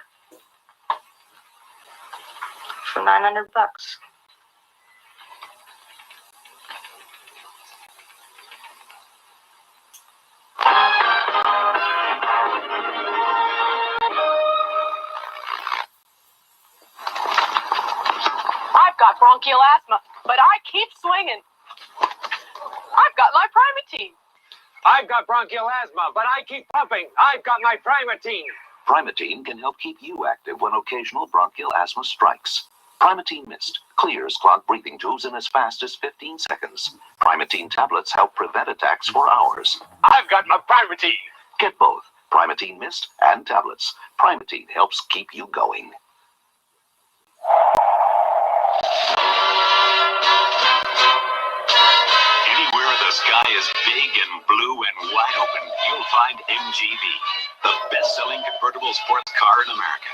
C: For $900.
D: I've got bronchial asthma, but I keep swinging. I've got my Primatene.
N: I've got bronchial asthma, but I keep pumping. I've got my Primatene.
O: Primatene can help keep you active when occasional bronchial asthma strikes. Primatene Mist clears clogged breathing tubes in as fast as 15 seconds. Primatene tablets help prevent attacks for hours.
N: I've got my Primatene.
O: Get both Primatene Mist and tablets. Primatene helps keep you going.
P: Anywhere the sky is big and blue and wide open, you'll find MGB, the best-selling convertible sports car in America.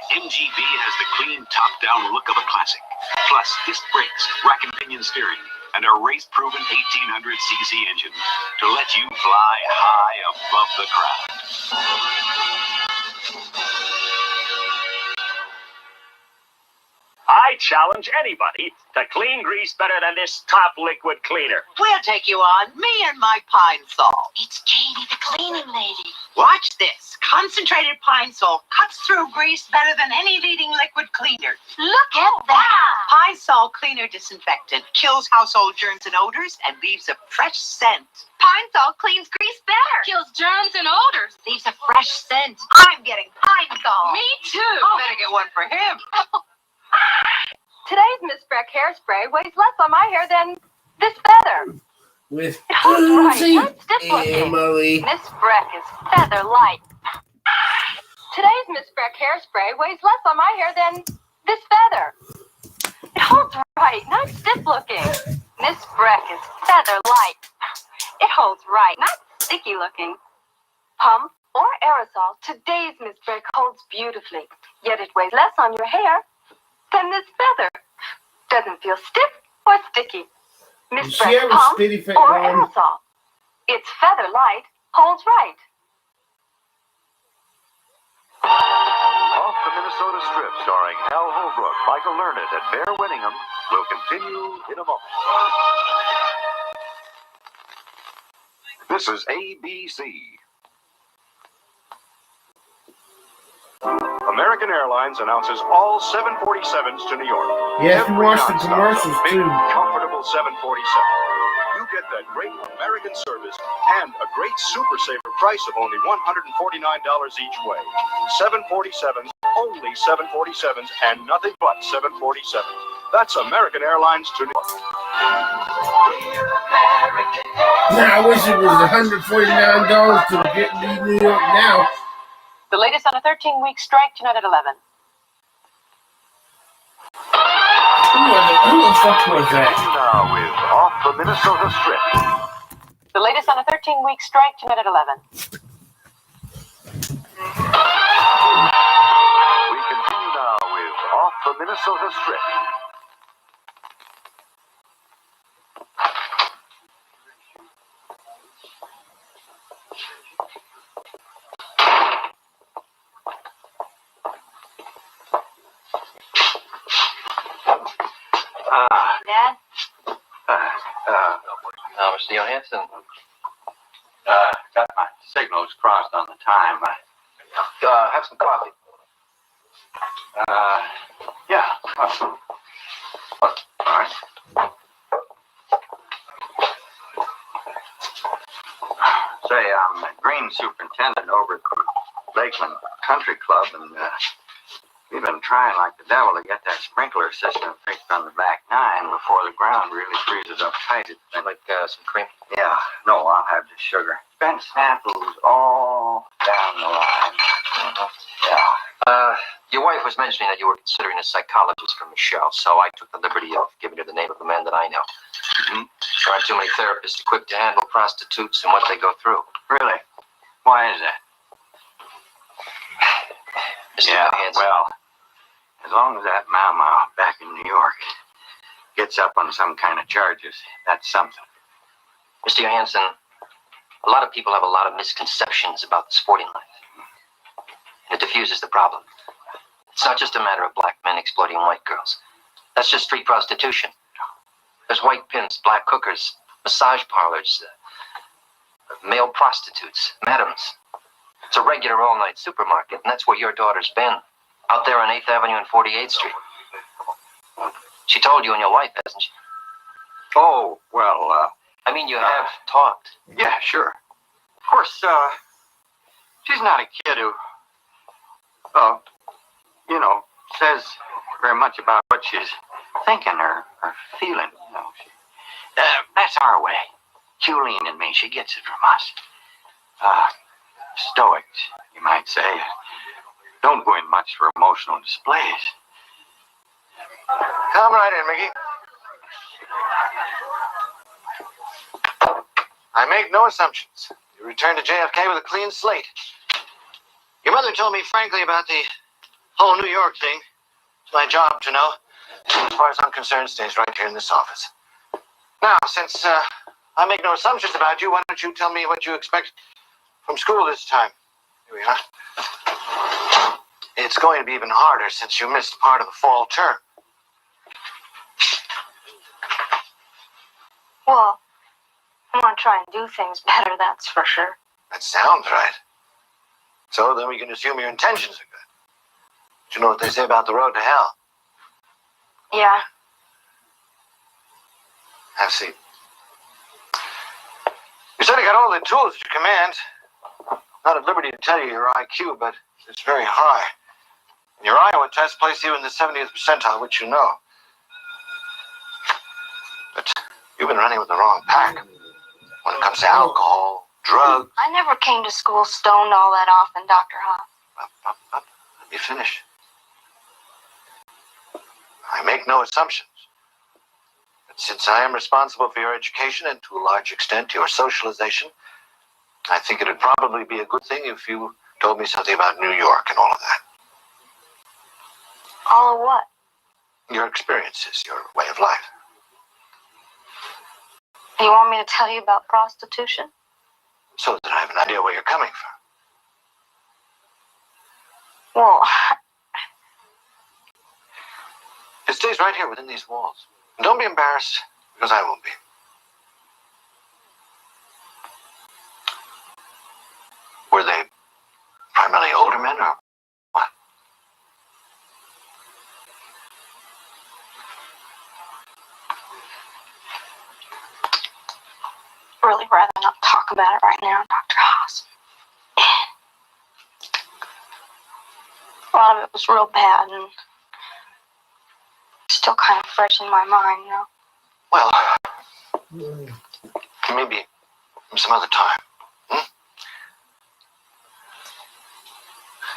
P: MGB has the clean top-down look of a classic, plus disc brakes, rack and pinion steering, and a race-proven 1800cc engine to let you fly high above the crowd.
N: I challenge anybody to clean grease better than this top liquid cleaner.
D: We'll take you on, me and my Pine Sol.
M: It's Katie, the cleaning lady.
D: Watch this. Concentrated Pine Sol cuts through grease better than any leading liquid cleaner.
M: Look at that.
D: Pine Sol Cleaner Disinfectant kills household germs and odors and leaves a fresh scent.
M: Pine Sol cleans grease better. Kills germs and odors. Leaves a fresh scent.
D: I'm getting Pine Sol.
M: Me too.
D: Better get one for him.
C: Today's Miss Breck hairspray weighs less on my hair than this feather.
A: With
C: Right,
A: Boozy Emily.
C: Miss Breck is feather light. Today's Miss Breck hairspray weighs less on my hair than this feather. It holds right, not stiff looking. Miss Breck is feather light. It holds right, not sticky looking. Pump
G: or aerosol, today's Miss Brick holds beautifully. Yet it weighs less on your hair than this feather. Doesn't feel stiff or sticky. Miss
A: Does she
G: Brick
A: have a
G: pump
A: spitty fit
G: or
A: going?
G: aerosol. It's feather light, holds right.
O: Off the Minnesota Strip, starring Al Holbrook, Michael Learned, and Bear Winningham, will continue in a moment. This is ABC. American Airlines announces all 747s to New York.
A: Yes, we
O: Every
A: watched the
O: nonstop,
A: commercials
O: a big,
A: too.
O: comfortable 747. You get that great American service and a great Super Saver price of only $149 each way. 747s, only 747s, and nothing but 747. That's American Airlines to New York.
A: Now, I wish it was $149 to get me New York now.
G: The latest on a 13-week strike tonight at 11.
A: Who the fuck was that?
O: Now with Off the Minnesota Strip.
G: The latest on a 13-week strike tonight at 11.
O: We continue now with Off the Minnesota Strip.
C: Dad?
L: Mr. Johansson.
Q: Got my signals crossed on the time.
L: Have some coffee.
Q: Yeah. Oh. All right. Say, I'm the green superintendent over at the Lakeland Country Club, and we've been trying like the devil to get that sprinkler system fixed on the back nine before the ground really freezes up tight.
L: I'd like some cream.
Q: Yeah, no, I'll have the sugar. Been samples all down the line.
L: Yeah. Your wife was mentioning that you were considering a psychologist for Michelle, so I took the liberty of giving her the name of the man that I know. There aren't too many therapists equipped to handle prostitutes and what they go through.
Q: Really? Why is that?
L: Mr.
Q: Yeah,
L: Johansson.
Q: well, as long as that mama back in New York gets up on some kind of charges, that's something.
L: Mr. Johansson, a lot of people have a lot of misconceptions about the sporting life. And it diffuses the problem. It's not just a matter of black men exploiting white girls. That's just street prostitution. There's white pimps, black hookers, massage parlors, male prostitutes, madams. It's a regular all-night supermarket, and that's where your daughter's been. Out there on 8th Avenue and 48th Street. She told you and your wife, hasn't she?
Q: Oh, well,
L: I mean, you have talked.
Q: Yeah, sure. Of course, she's not a kid who, says very much about what she's thinking or feeling, that's our way. Julene and me, she gets it from us. Stoics, you might say. Don't go in much for emotional displays. Come right in, Mickey. I make no assumptions. You return to JFK with a clean slate. Your mother told me frankly about the whole New York thing. It's my job to know. As far as I'm concerned, stays right here in this office. Now, since I make no assumptions about you, why don't you tell me what you expect from school this time? Here we are. It's going to be even harder since you missed part of the fall term.
C: Well, I want to try and do things better, that's for sure.
Q: That sounds right. So then we can assume your intentions are good. But you know what they say about the road to hell?
C: Yeah.
Q: Have a seat. You said you got all the tools at your command. Not at liberty to tell you your IQ, but it's very high. And your Iowa test placed you in the 70th percentile, which you know. But you've been running with the wrong pack. When it comes to alcohol, drugs.
C: I never came to school stoned all that often, Dr. Hoff.
Q: Let me finish. I make no assumptions. But since I am responsible for your education and to a large extent your socialization, I think it'd probably be a good thing if you told me something about New York and all of that.
C: All of what?
Q: Your experiences, your way of life.
C: You want me to tell you about prostitution?
Q: So that I have an idea where you're coming from.
C: Well,
Q: It stays right here within these walls. And don't be embarrassed, because I won't be. Were they primarily older men, or what?
C: really rather not talk about it right now, Dr. Haas. A lot of it was real bad and still kind of fresh in my mind, you know.
Q: Well, maybe some other time.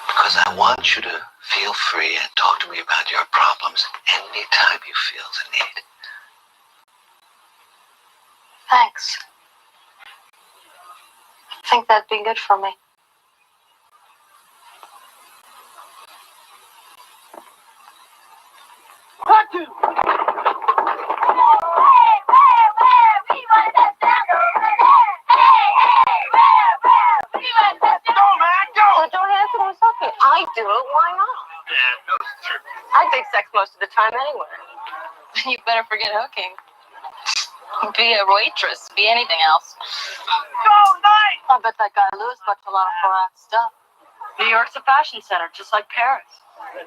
Q: Because I want you to feel free and talk to me about your problems anytime you feel the need.
C: Thanks. I think that'd be good for me.
G: I do it, why not? I take sex most of the time anyway.
C: You better forget hooking. Be a waitress, be anything else. I bet that guy Lewis bought a lot of foreign stuff.
G: New York's a fashion center, just like Paris.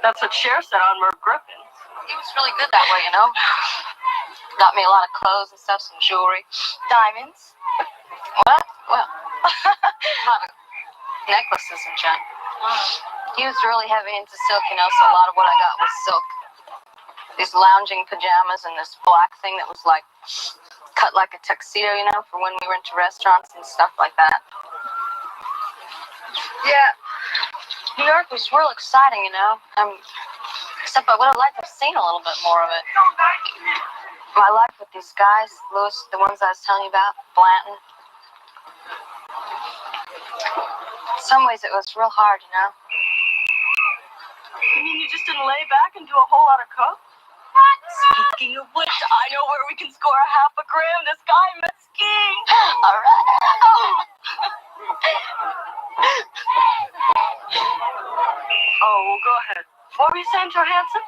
G: That's what Cher said on Merv Griffin.
C: He was really good that way, you know. Got me a lot of clothes and stuff, some jewelry. Diamonds. What? Well, a lot of necklaces and junk. He was really heavy into silk, you know, so a lot of what I got was silk. These lounging pajamas and this black thing that was like cut like a tuxedo, you know, for when we went to restaurants and stuff like that. Yeah, New York was real exciting, you know. Except I would have liked to have seen a little bit more of it. My life with these guys, Lewis, the ones I was telling you about, Blanton. In some ways, it was real hard, you know.
G: You mean you just didn't lay back and do a whole lot of coke? Speaking of which, I know where we can score a $500,000 this guy Mesquite.
C: All right.
G: Oh, well, go ahead. What were you saying, Johansson?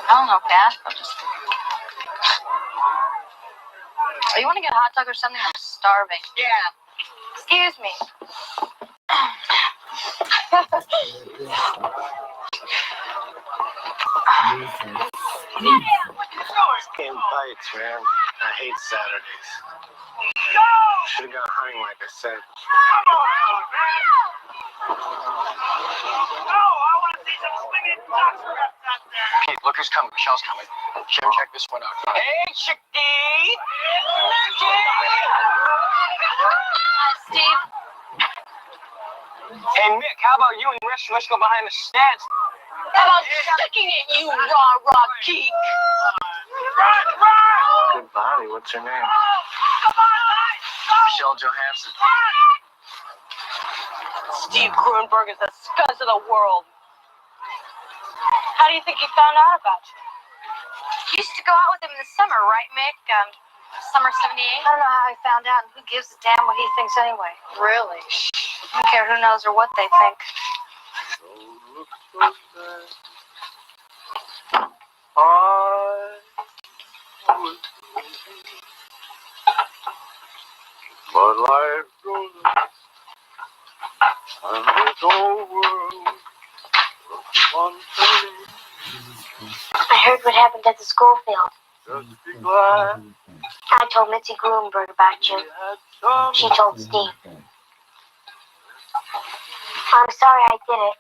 C: I don't know, Pat. You want to get a hot dog or something? I'm starving.
G: Yeah.
C: Excuse me.
H: Game fights, man. I hate Saturdays. Should have gone hunting like I said. Pete, look who's coming. Michelle's coming. Jim, check this one out.
G: Hey, Chicky!
C: Steve.
H: Hey, Mick, how about you and Rich? Let's go behind the stands.
G: How about sticking at you, raw geek?
H: Good body. What's her name?
L: Michelle Johansson.
G: Steve Grunberg is the scuzz of the world. How do you think he found out about you?
C: You used to go out with him in the summer, right, Mick? Summer 78? I don't know how he found out, and who gives a damn what he thinks anyway. Really? I don't care who knows or what they think.
I: But life goes on, and this whole world keeps on turning.
M: I heard what happened at the school field.
I: Just be glad
M: I told Mitzi Gruenberg about you. She told Steve. I'm sorry I did it.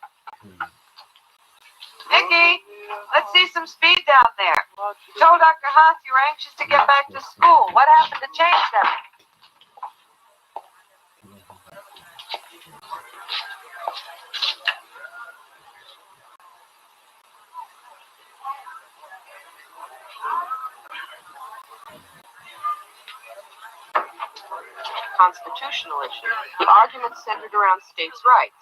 G: Mickey, let's see some speed down there. You told Dr. Haas you were anxious to get back to school. What happened to change that?
R: constitutional issue. The argument centered around states' rights.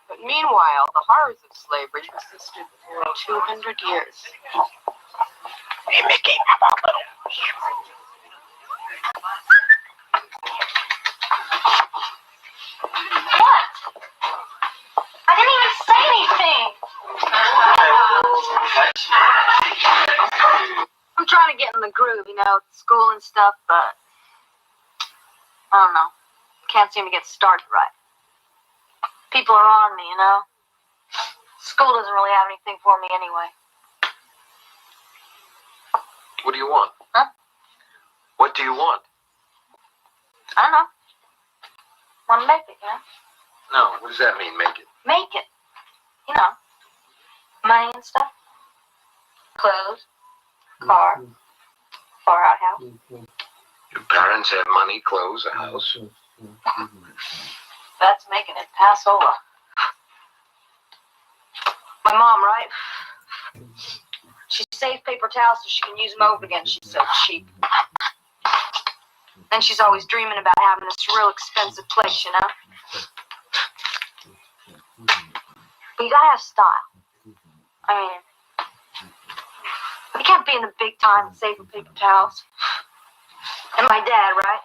R: But meanwhile, the horrors of slavery persisted for 200 years. Hey, Mickey, how about a little?
C: What? I didn't even say anything. I'm trying to get in the groove, school and stuff, but I don't know. Can't seem to get started right. People are on me, School doesn't really have anything for me anyway.
L: What do you want?
C: Huh?
L: What do you want?
C: I don't know. Want to make it,
L: No, what does that mean, make it?
C: Make it. Money and stuff. Clothes. Car. Far out house.
L: Your parents have money, clothes, a house.
C: That's making it Passover. My mom, right? She saves paper towels so she can use them over again. She's so cheap. Then she's always dreaming about having this real expensive place, But you gotta have style. I mean, you can't be in the big time and save for paper towels. And my dad, right?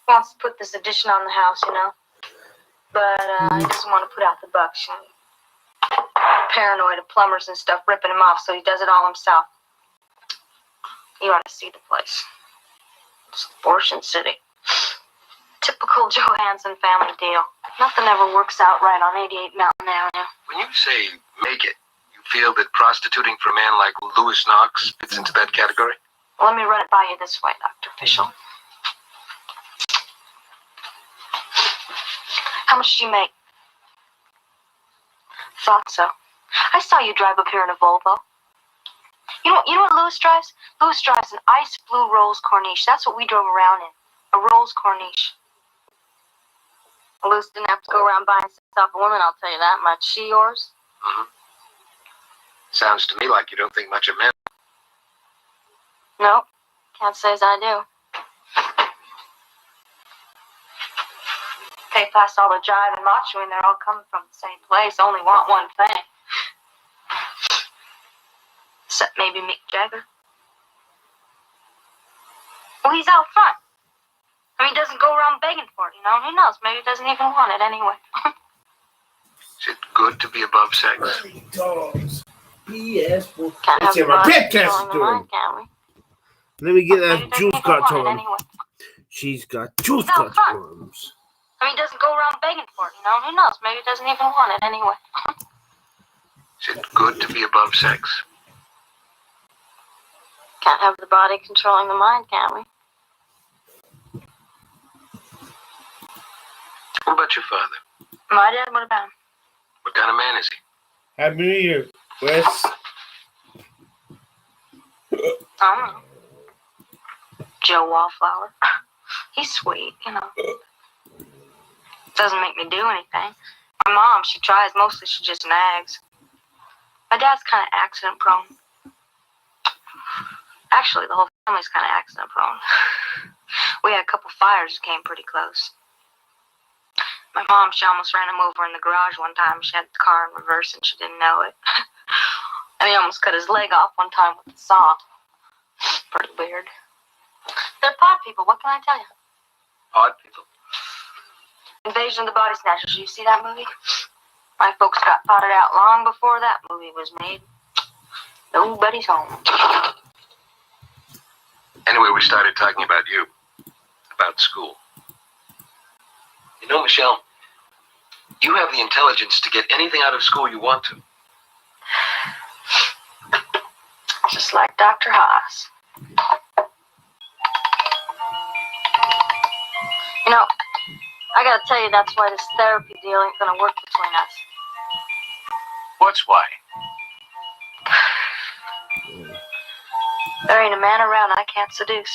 C: Wants to put this addition on the house, But he doesn't want to put out the bucks. Paranoid of plumbers and stuff ripping him off, so he does it all himself. You ought to see the place. It's Abortion City. Typical Johansson family deal. Nothing ever works out right on 88 Mountain Avenue.
L: When you say make it, you feel that prostituting for a man like Louis Knox fits into that category?
C: Well, let me run it by you this way, Dr. Fischel. How much did you make? Thought so. I saw you drive up here in a Volvo. You know what Louis drives? Louis drives an ice blue Rolls Corniche. That's what we drove around in. A Rolls Corniche. Louis didn't have to go around buying stuff for women, I'll tell you that much. She yours?
L: Mm-hmm. Sounds to me like you don't think much of men.
C: No, can't say as I do. Pay past all the jive and machoing, they're all coming from the same place. Only want one thing. Except maybe Mick Jagger. Well, he's out front. I mean, he doesn't go around begging for it, Who knows? Maybe he doesn't even want it anyway.
L: Is it good to be above sex?
A: Dogs. Yes.
C: Can't
A: Let's see
C: have
A: my
C: the
A: pet
C: body
A: test
C: controlling the
A: doing.
C: mind, can we?
A: Let me get
C: Maybe
A: that
C: he
A: juice
C: doesn't even
A: got
C: want
A: to
C: it
A: him.
C: anyway.
A: She's got juice
C: He's out
A: got
C: front.
A: worms.
C: I mean, he doesn't go around begging for it, Who knows? Maybe he doesn't even want it anyway.
L: Is it good to be above sex?
C: Can't have the body controlling the mind, can we?
L: What about your father?
C: My dad, what about him?
L: What kind of man is he?
A: Happy New Year, Wes.
C: I don't know. Joe Wallflower. He's sweet, Doesn't make me do anything. My mom, she tries. Mostly she just nags. My dad's kind of accident prone. Actually, the whole family's kind of accident prone. We had a couple fires that came pretty close. My mom, she almost ran him over in the garage one time. She had the car in reverse and she didn't know it. And he almost cut his leg off one time with a saw. Pretty weird. They're pod people, what can I tell you?
L: Odd people.
C: Invasion of the Body Snatchers, you see that movie? My folks got potted out long before that movie was made. Nobody's home.
L: Anyway, we started talking about you. About school. You know, Michelle, you have the intelligence to get anything out of school you want to.
C: Just like Dr. Haas. I gotta tell you, that's why this therapy deal ain't gonna work between us.
L: What's why?
C: There ain't a man around I can't seduce.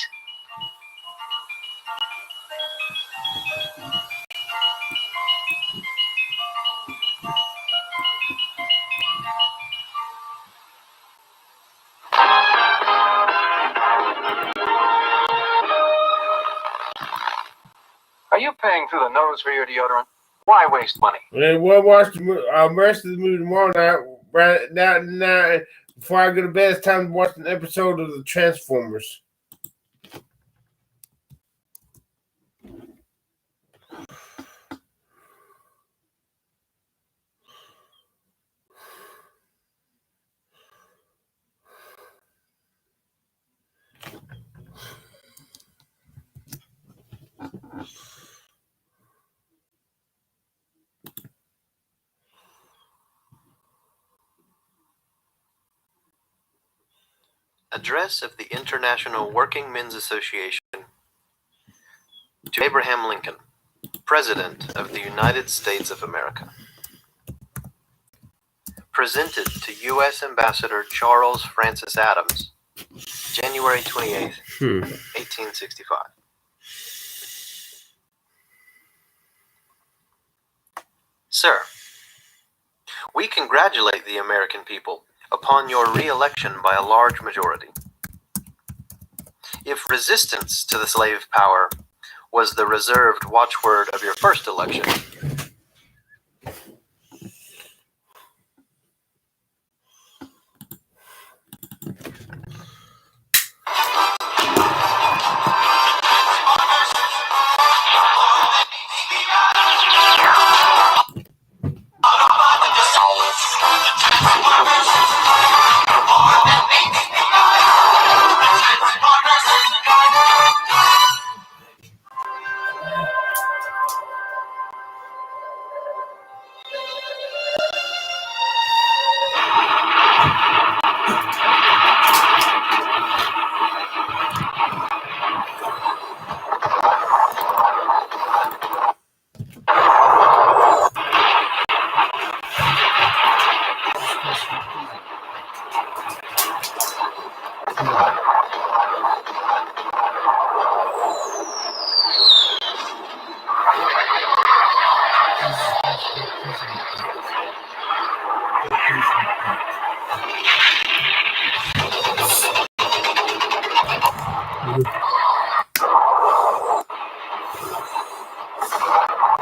O: you paying through the nose for your deodorant? Why waste money?
A: We'll watch the rest of the movie tomorrow night. Right now, before I go to bed, it's time to watch an episode of the Transformers.
S: Address of the International Working Men's Association to Abraham Lincoln, President of the United States of America. Presented to U.S. Ambassador Charles Francis Adams, January 28th, 1865. Sir, we congratulate the American people upon your re-election by a large majority. If resistance to the slave power was the reserved watchword of your first election,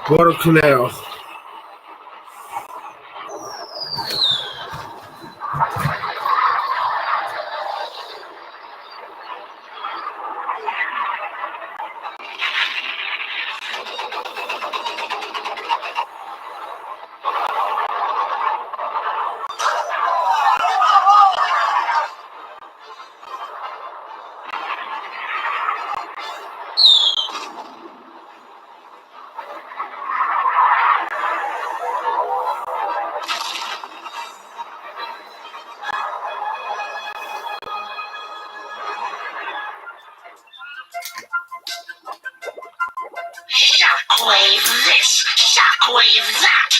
A: Guadalcanal.
T: Shockwave this, shockwave that.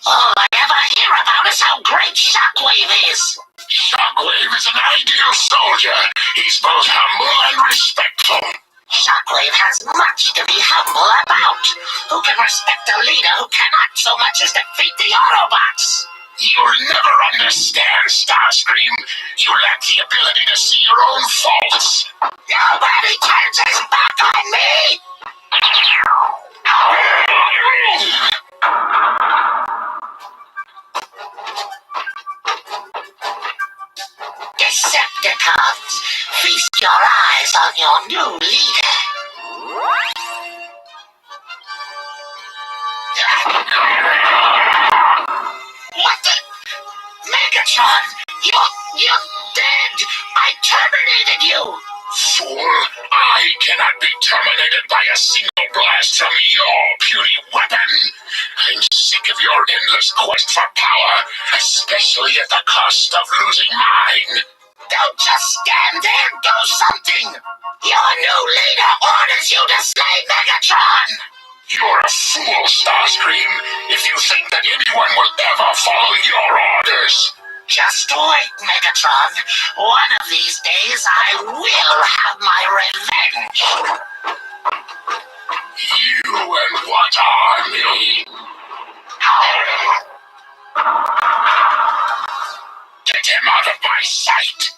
T: All I ever hear about is how great Shockwave is.
I: Shockwave is an ideal soldier. He's both humble and respectful.
T: Shockwave has much to be humble about. Who can respect a leader who cannot so much as defeat the Autobots?
I: You'll never understand, Starscream. You lack the ability to see your own faults.
T: Nobody turns his back on me! Decepticons, feast your eyes on your new leader. What the? Megatron, you're dead! I terminated you!
I: Fool, I cannot be terminated by a single blast from your puny weapon. I'm sick of your endless quest for power, especially at the cost of losing mine.
T: Don't just stand there, do something! Your new leader orders you to slay Megatron!
I: You're a fool, Starscream, if you think that anyone will ever follow your orders.
T: Just wait, Megatron. One of these days I will have my revenge.
I: You and what army? Get him out of my sight.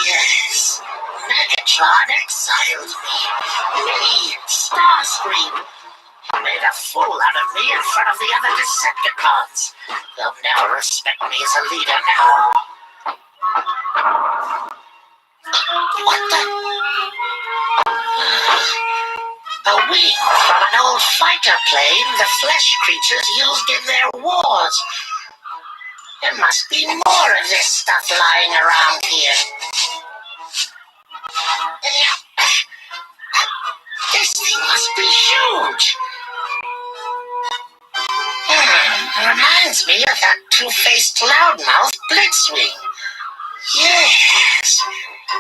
T: Yes, Megatron exiled me, Starscream. He made a fool out of me in front of the other Decepticons. They'll never respect me as a leader now. What the? A wing from an old fighter plane the flesh creatures used in their wars. There must be more of this stuff lying around here. This thing must be huge. Reminds me of that two-faced loudmouth Blitzwing. Yes.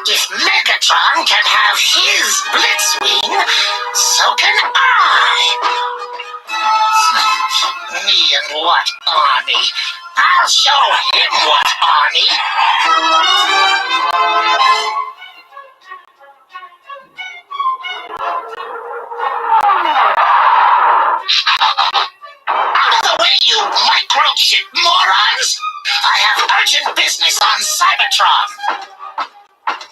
T: If Megatron can have his Blitzwing, so can I. Me and what, Arnie? I'll show him what, Arnie. Out of the way, you microchip morons! I have urgent business on Cybertron.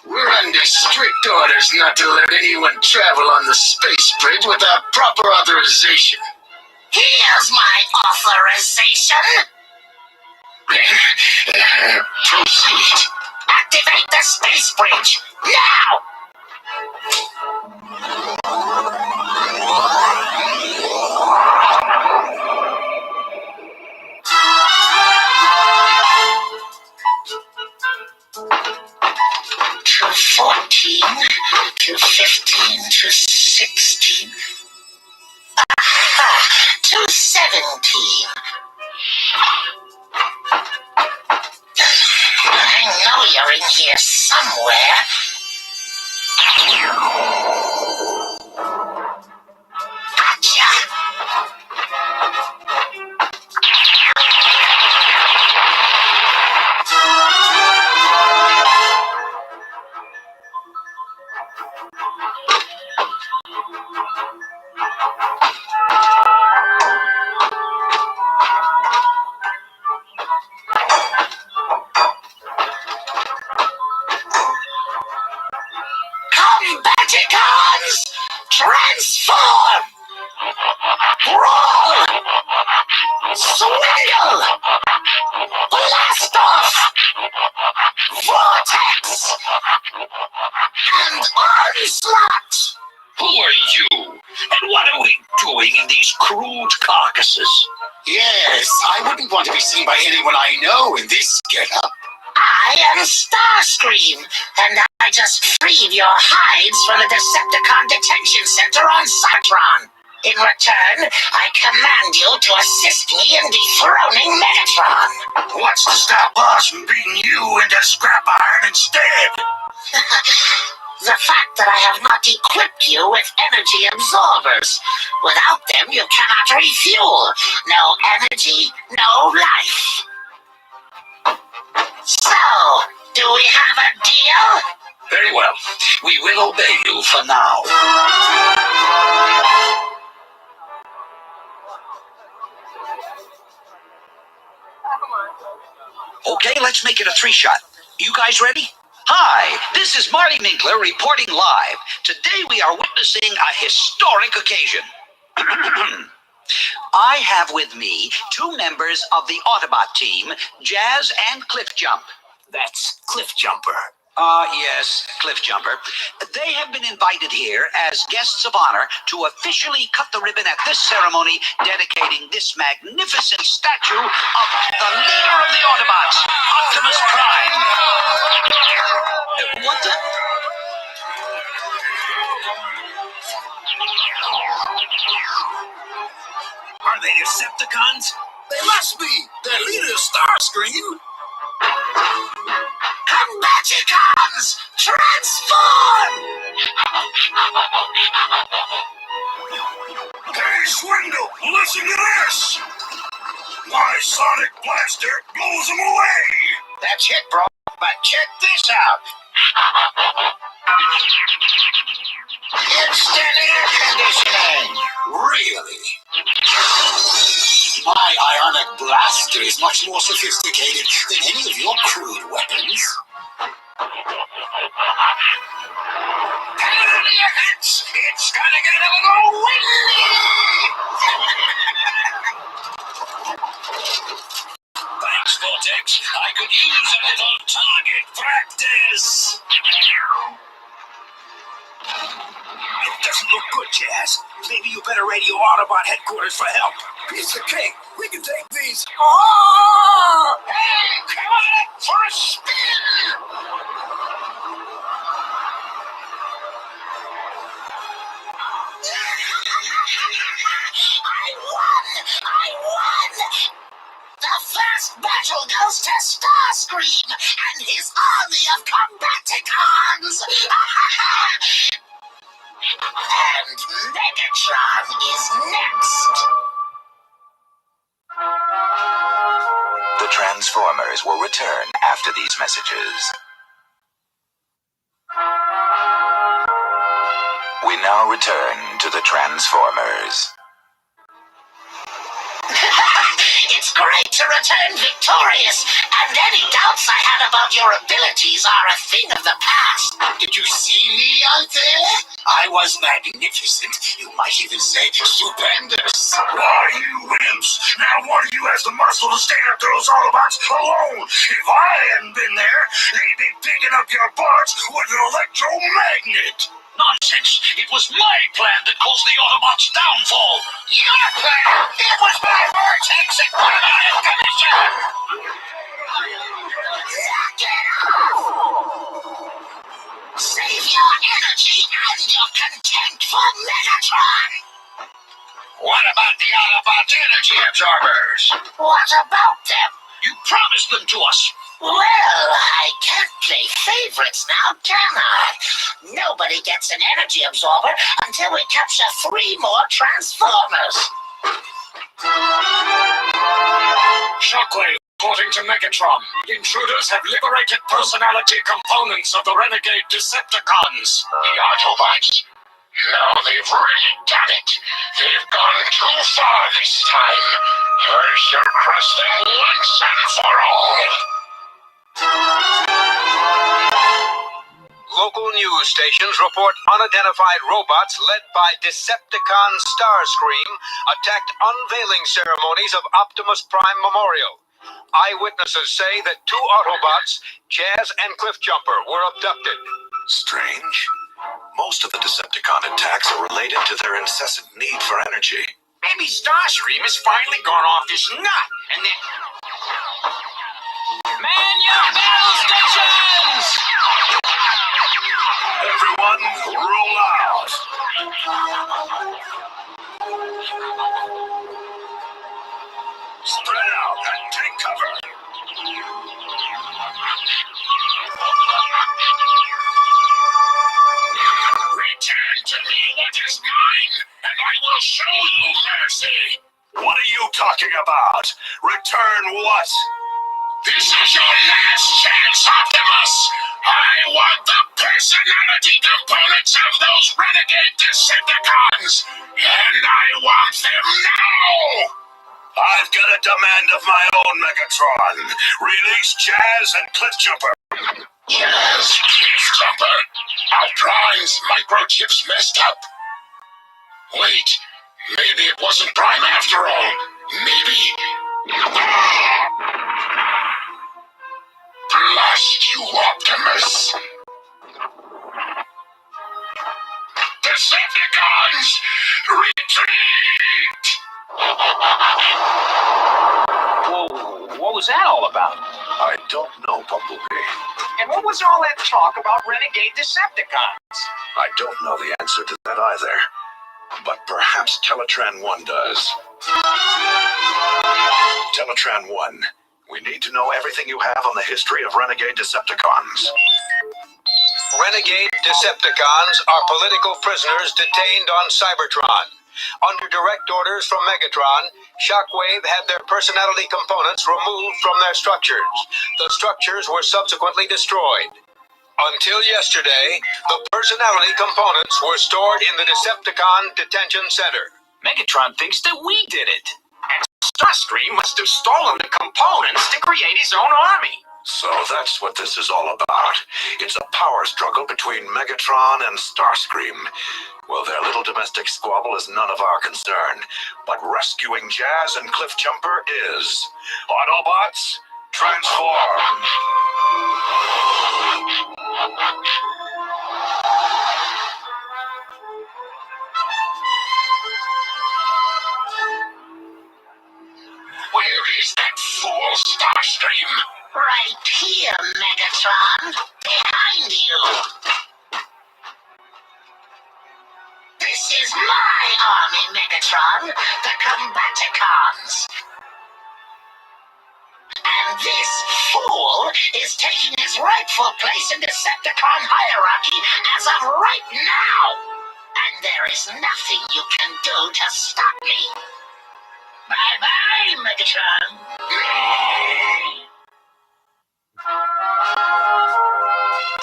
I: We're under strict orders not to let anyone travel on the space bridge without proper authorization.
T: Here's my authorization.
I: Proceed.
T: Activate the space bridge, now! To 14, to 15, to 16. Aha! To 17. I know you're in here somewhere. Gotcha! Combaticons! Transform! Brawl! Swindle! Blast off! Vortex! And onslaught!
P: Who are you? And what are we doing in these crude carcasses?
I: Yes, I wouldn't want to be seen by anyone I know in this getup.
T: I am Starscream, and I just freed your hides from the Decepticon detention center on Cybertron. In return, I command you to assist me in dethroning Megatron.
I: What's to stop us from beating you into scrap iron instead?
T: The fact that I have not equipped you with energy absorbers. Without them, you cannot refuel. No energy, no life. So, do we have a deal?
P: Very well. We will obey you for now. Okay, let's make it a 3-shot. You guys ready? Hi, this is Marty Minkler reporting live. Today we are witnessing a historic occasion. I have with me 2 members of the Autobot team, Jazz and Cliffjump. That's Cliffjumper. Yes, Cliffjumper. They have been invited here as guests of honor to officially cut the ribbon at this ceremony dedicating this magnificent statue of the leader of the Autobots, Optimus Prime. What the?
I: Are they Decepticons? They must be. Their leader is Starscream.
T: Combaticons! Transform!
I: Hey, Swindle, listen to this! My sonic blaster blows them away!
Q: That's it, bro. But check this out. Instant air conditioning.
I: Really? My ionic blaster is much more sophisticated than any of your crude weapons.
P: use a little target practice. It doesn't look good, Jazz. Maybe you better radio Autobot headquarters for help. Piece of cake. We can take these. Oh! Hey, come on for a spin!
T: I won! The first battle goes to Starscream and his army of Combaticons! And Megatron is next!
O: The Transformers will return after these messages. We now return to the Transformers.
T: It's great to return victorious, and any doubts I had about your abilities are a thing of the past. Did you see me out there? I was magnificent. You might even say stupendous.
I: Why, you wimps! Now one of you has the muscle to stand up to those Autobots alone. If I hadn't been there, they'd be picking up your parts with an electromagnet.
P: Nonsense! It was my plan that caused the Autobots' downfall!
T: Your plan? It was my vortex that put him out of commission! Knock it off! Save your energy and your contempt for Megatron!
P: What about the Autobots' energy absorbers?
T: What about them?
P: You promised them to us!
T: Well, I can't play favorites now, can I? Nobody gets an energy absorber until we capture 3 more Transformers.
P: Shockwave, according to Megatron, intruders have liberated personality components of the renegade Decepticons.
I: The Autobots. Now they've really done it. They've gone too far this time. I shall crush them once and for all.
O: Local news stations report unidentified robots led by Decepticon Starscream attacked unveiling ceremonies of Optimus Prime Memorial. Eyewitnesses say that 2 Autobots, Jazz and Cliffjumper, were abducted.
U: Strange. Most of the Decepticon attacks are related to their incessant need for energy.
P: Maybe Starscream has finally gone off his nut, and then... Man your battle stations!
I: Everyone, roll out. Spread out and take cover. Return to me what is mine, and I will show you mercy. What are you talking about? Return what? This is your last chance, Optimus! I want the personality components of those renegade Decepticons! And I want them now! I've got a demand of my own, Megatron. Release Jazz and Cliffjumper. Jazz, Cliffjumper? Our Prime's microchips messed up. Wait, maybe it wasn't Prime after all. Maybe... Blast you, Optimus! Decepticons, retreat!
P: Whoa, what was that all about?
U: I don't know, Bumblebee.
P: And what was all that talk about renegade Decepticons?
U: I don't know the answer to that either. But perhaps Teletran 1 does. Teletran 1, we need to know everything you have on the history of renegade Decepticons.
O: Renegade Decepticons are political prisoners detained on Cybertron. Under direct orders from Megatron, Shockwave had their personality components removed from their structures. The structures were subsequently destroyed. Until yesterday, the personality components were stored in the Decepticon Detention Center.
P: Megatron thinks that we did it. And Starscream must have stolen the components to create his own army.
U: So that's what this is all about. It's a power struggle between Megatron and Starscream. Well, their little domestic squabble is none of our concern. But rescuing Jazz and Cliffjumper is. Autobots, Transform.
T: Where is that fool Starscream? Right here, Megatron. Behind you. This is my army, Megatron. The Combaticons. And this fool is taking his rightful place in Decepticon hierarchy as of right now. And there is nothing you can do to stop me. Bye-bye, Megatron.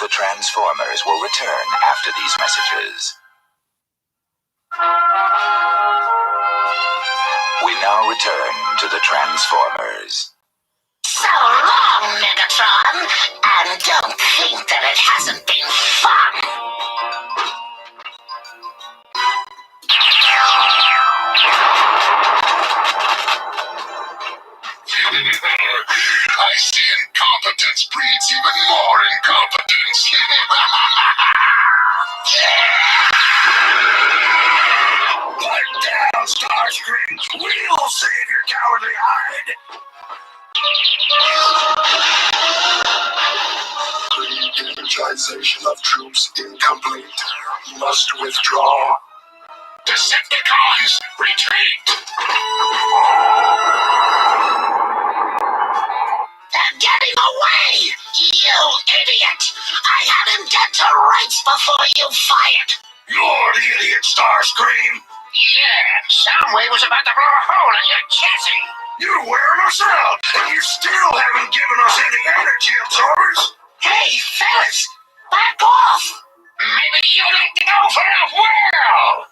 U: The Transformers will return after these messages. We now return to the Transformers.
T: So long, Megatron. And don't think that it hasn't been fun.
I: I see incompetence breeds even more incompetence. Put down, Starscream. We'll save your cowardly hide. Re-energization of troops incomplete. Must withdraw. Decepticons, retreat!
T: They're getting away! You idiot! I had him dead to rights before you fired!
I: You're the idiot, Starscream!
T: Yeah, Soundwave was about to blow a hole in your chassis!
I: You're wearing us out, and you still haven't given us any energy absorbers!
T: Hey, fellas! Back off! Maybe you'd like to go for a whirl!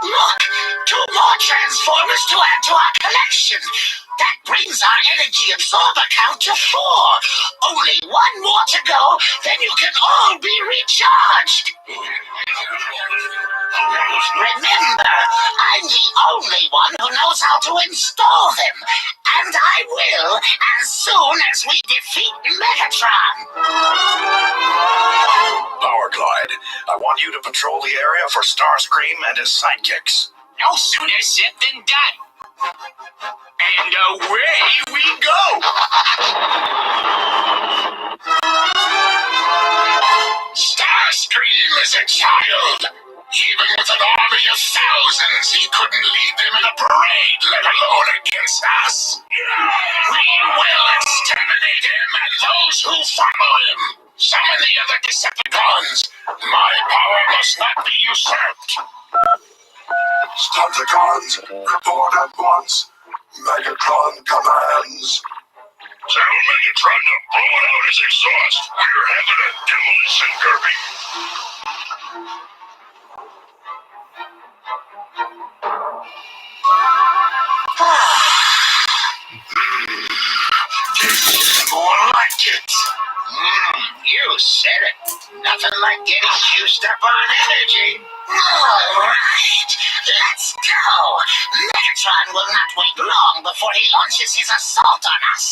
T: Look! 2 more Transformers to add to our collection! That brings our energy absorber count to 4! Only 1 more to go, then you can all be recharged! Remember, I'm the only one who knows how to install them! And I will, as soon as we defeat Megatron!
U: Power Glide, I want you to patrol the area for Starscream and his sidekicks.
E: No sooner said than done. And away we go!
I: Starscream is a child! Even with an army of thousands, he couldn't lead them in a parade, let alone against us! We will exterminate him and those who follow him! Summon the other Decepticons! My power must not be usurped! Stunticons, report at once! Megatron commands! Tell Megatron to blow out his exhaust! We're having a demolition derby! More like it!
T: You said it. Nothing like getting juiced up on energy. Alright, let's go. Megatron will not wait long before he launches his assault on us.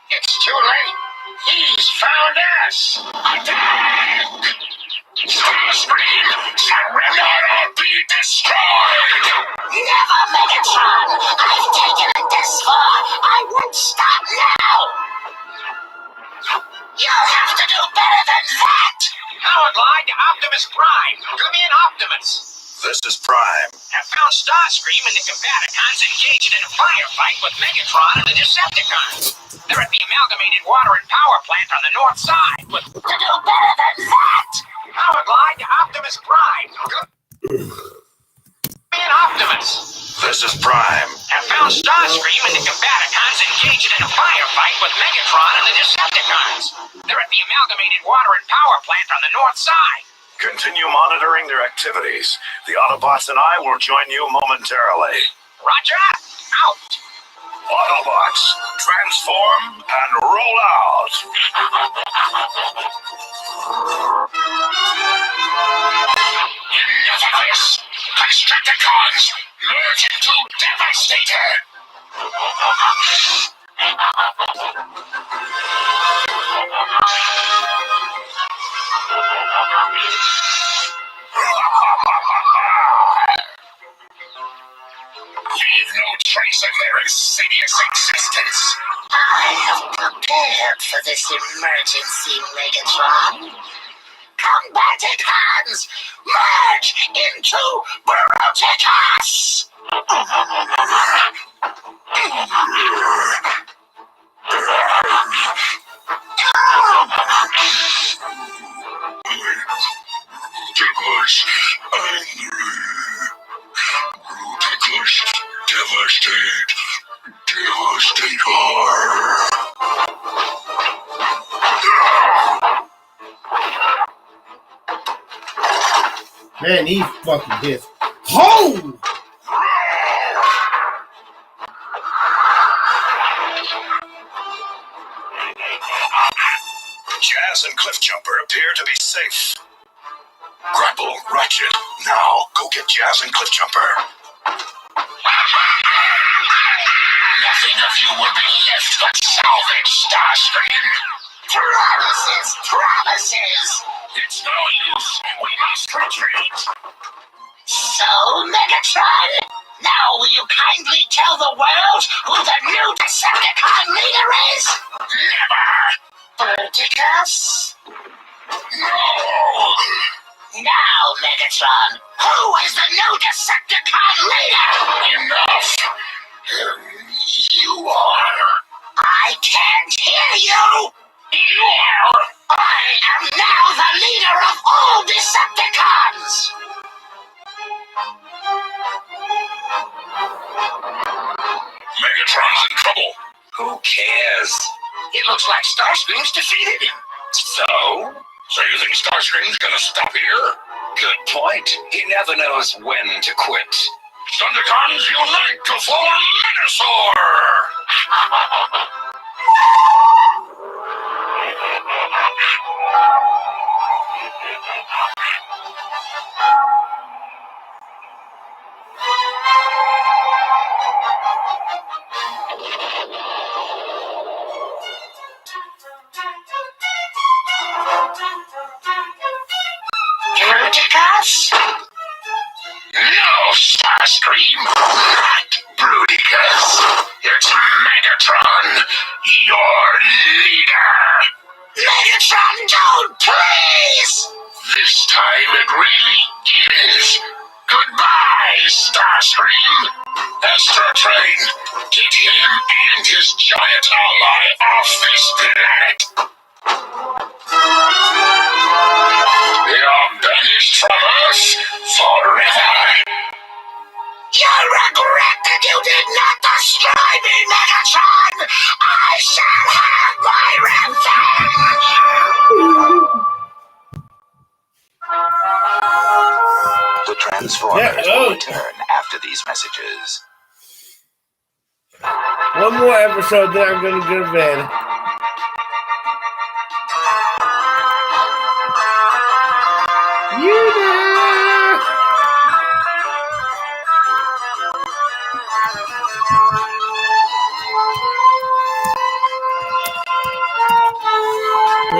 T: It's too late. He's found us. Attack!
I: Starscream, surrender or be destroyed!
T: Never, Megatron! I've taken it this far. I won't stop now. You'll have to do better than that.
E: Power Glide to Optimus Prime. Come in, Optimus.
U: This is Prime.
E: I found Starscream and the Combaticons engaged in a firefight with Megatron and the Decepticons. They're at the Amalgamated Water and Power Plant on the north side.
T: To do better than that.
E: Power Glide to Optimus Prime. Come in, Optimus.
U: This is Prime.
E: I found Starscream and the Combaticons engaged in a firefight with Megatron and the Decepticons. They're at the Amalgamated Water and Power Plant on the north side.
U: Continue monitoring their activities. The Autobots and I will join you momentarily.
E: Roger. Out.
U: Autobots, transform and roll out.
I: Enough of this! Constructicons,
T: Merge into Devastator! Leave no trace of their insidious existence. I have prepared for this emergency, Megatron. Combaticons, merge into Bruticus! Bruticus angry. Bruticus devastate. Devastator.
A: Man, these fucking hits. Ho!
U: Jazz and Cliffjumper appear to be safe. Grapple, Ratchet. Now, go get Jazz and Cliffjumper.
T: Nothing of you will be left but salvage, Starscream. Promises, promises. It's no use. We must retreat. So, Megatron, now will you kindly tell the world who the new Decepticon leader is? Never. Bruticus? No. Now, Megatron, who is the new Decepticon leader? Enough. You are. I can't hear you. You are. I am now the leader of all Decepticons.
U: Megatron's in trouble.
T: Who cares? It looks like Starscream's defeated him.
U: So you think Starscream's gonna stop here?
T: Good point. He never knows when to quit.
U: Thundercons unite to form Menasor!
T: Bruticus? No, Starscream, not Bruticus. It's Megatron, your leader. Megatron, don't, please!
U: This time it really is. Goodbye, Starscream. Astro Train, get him and his giant ally off this planet. They are banished from Earth forever.
T: You'll regret that you did not destroy me, Megatron! I shall have my revenge!
O: The Transformers will return after these messages.
A: One more episode, then I'm gonna go to bed. You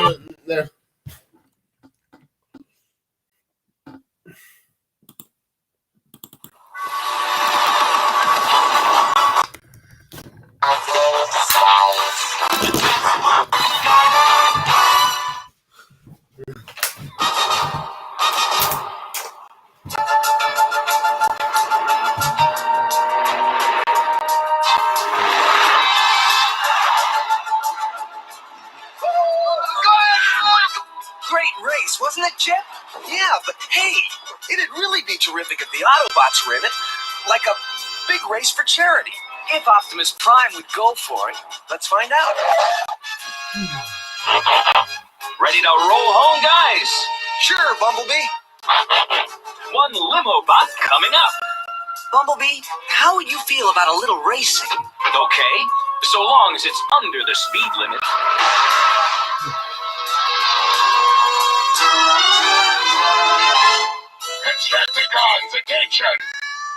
A: there? There.
E: Great race, wasn't it, Jet? Yeah, but hey, it'd really be terrific if the Autobots were in it, like a big race for charity. If Optimus Prime would go for it, let's find out.
K: Ready to roll home, guys?
E: Sure, Bumblebee.
K: One Limobot coming up.
E: Bumblebee, how would you feel about a little racing?
K: Okay, so long as it's under the speed limit.
U: Decepticons, attention!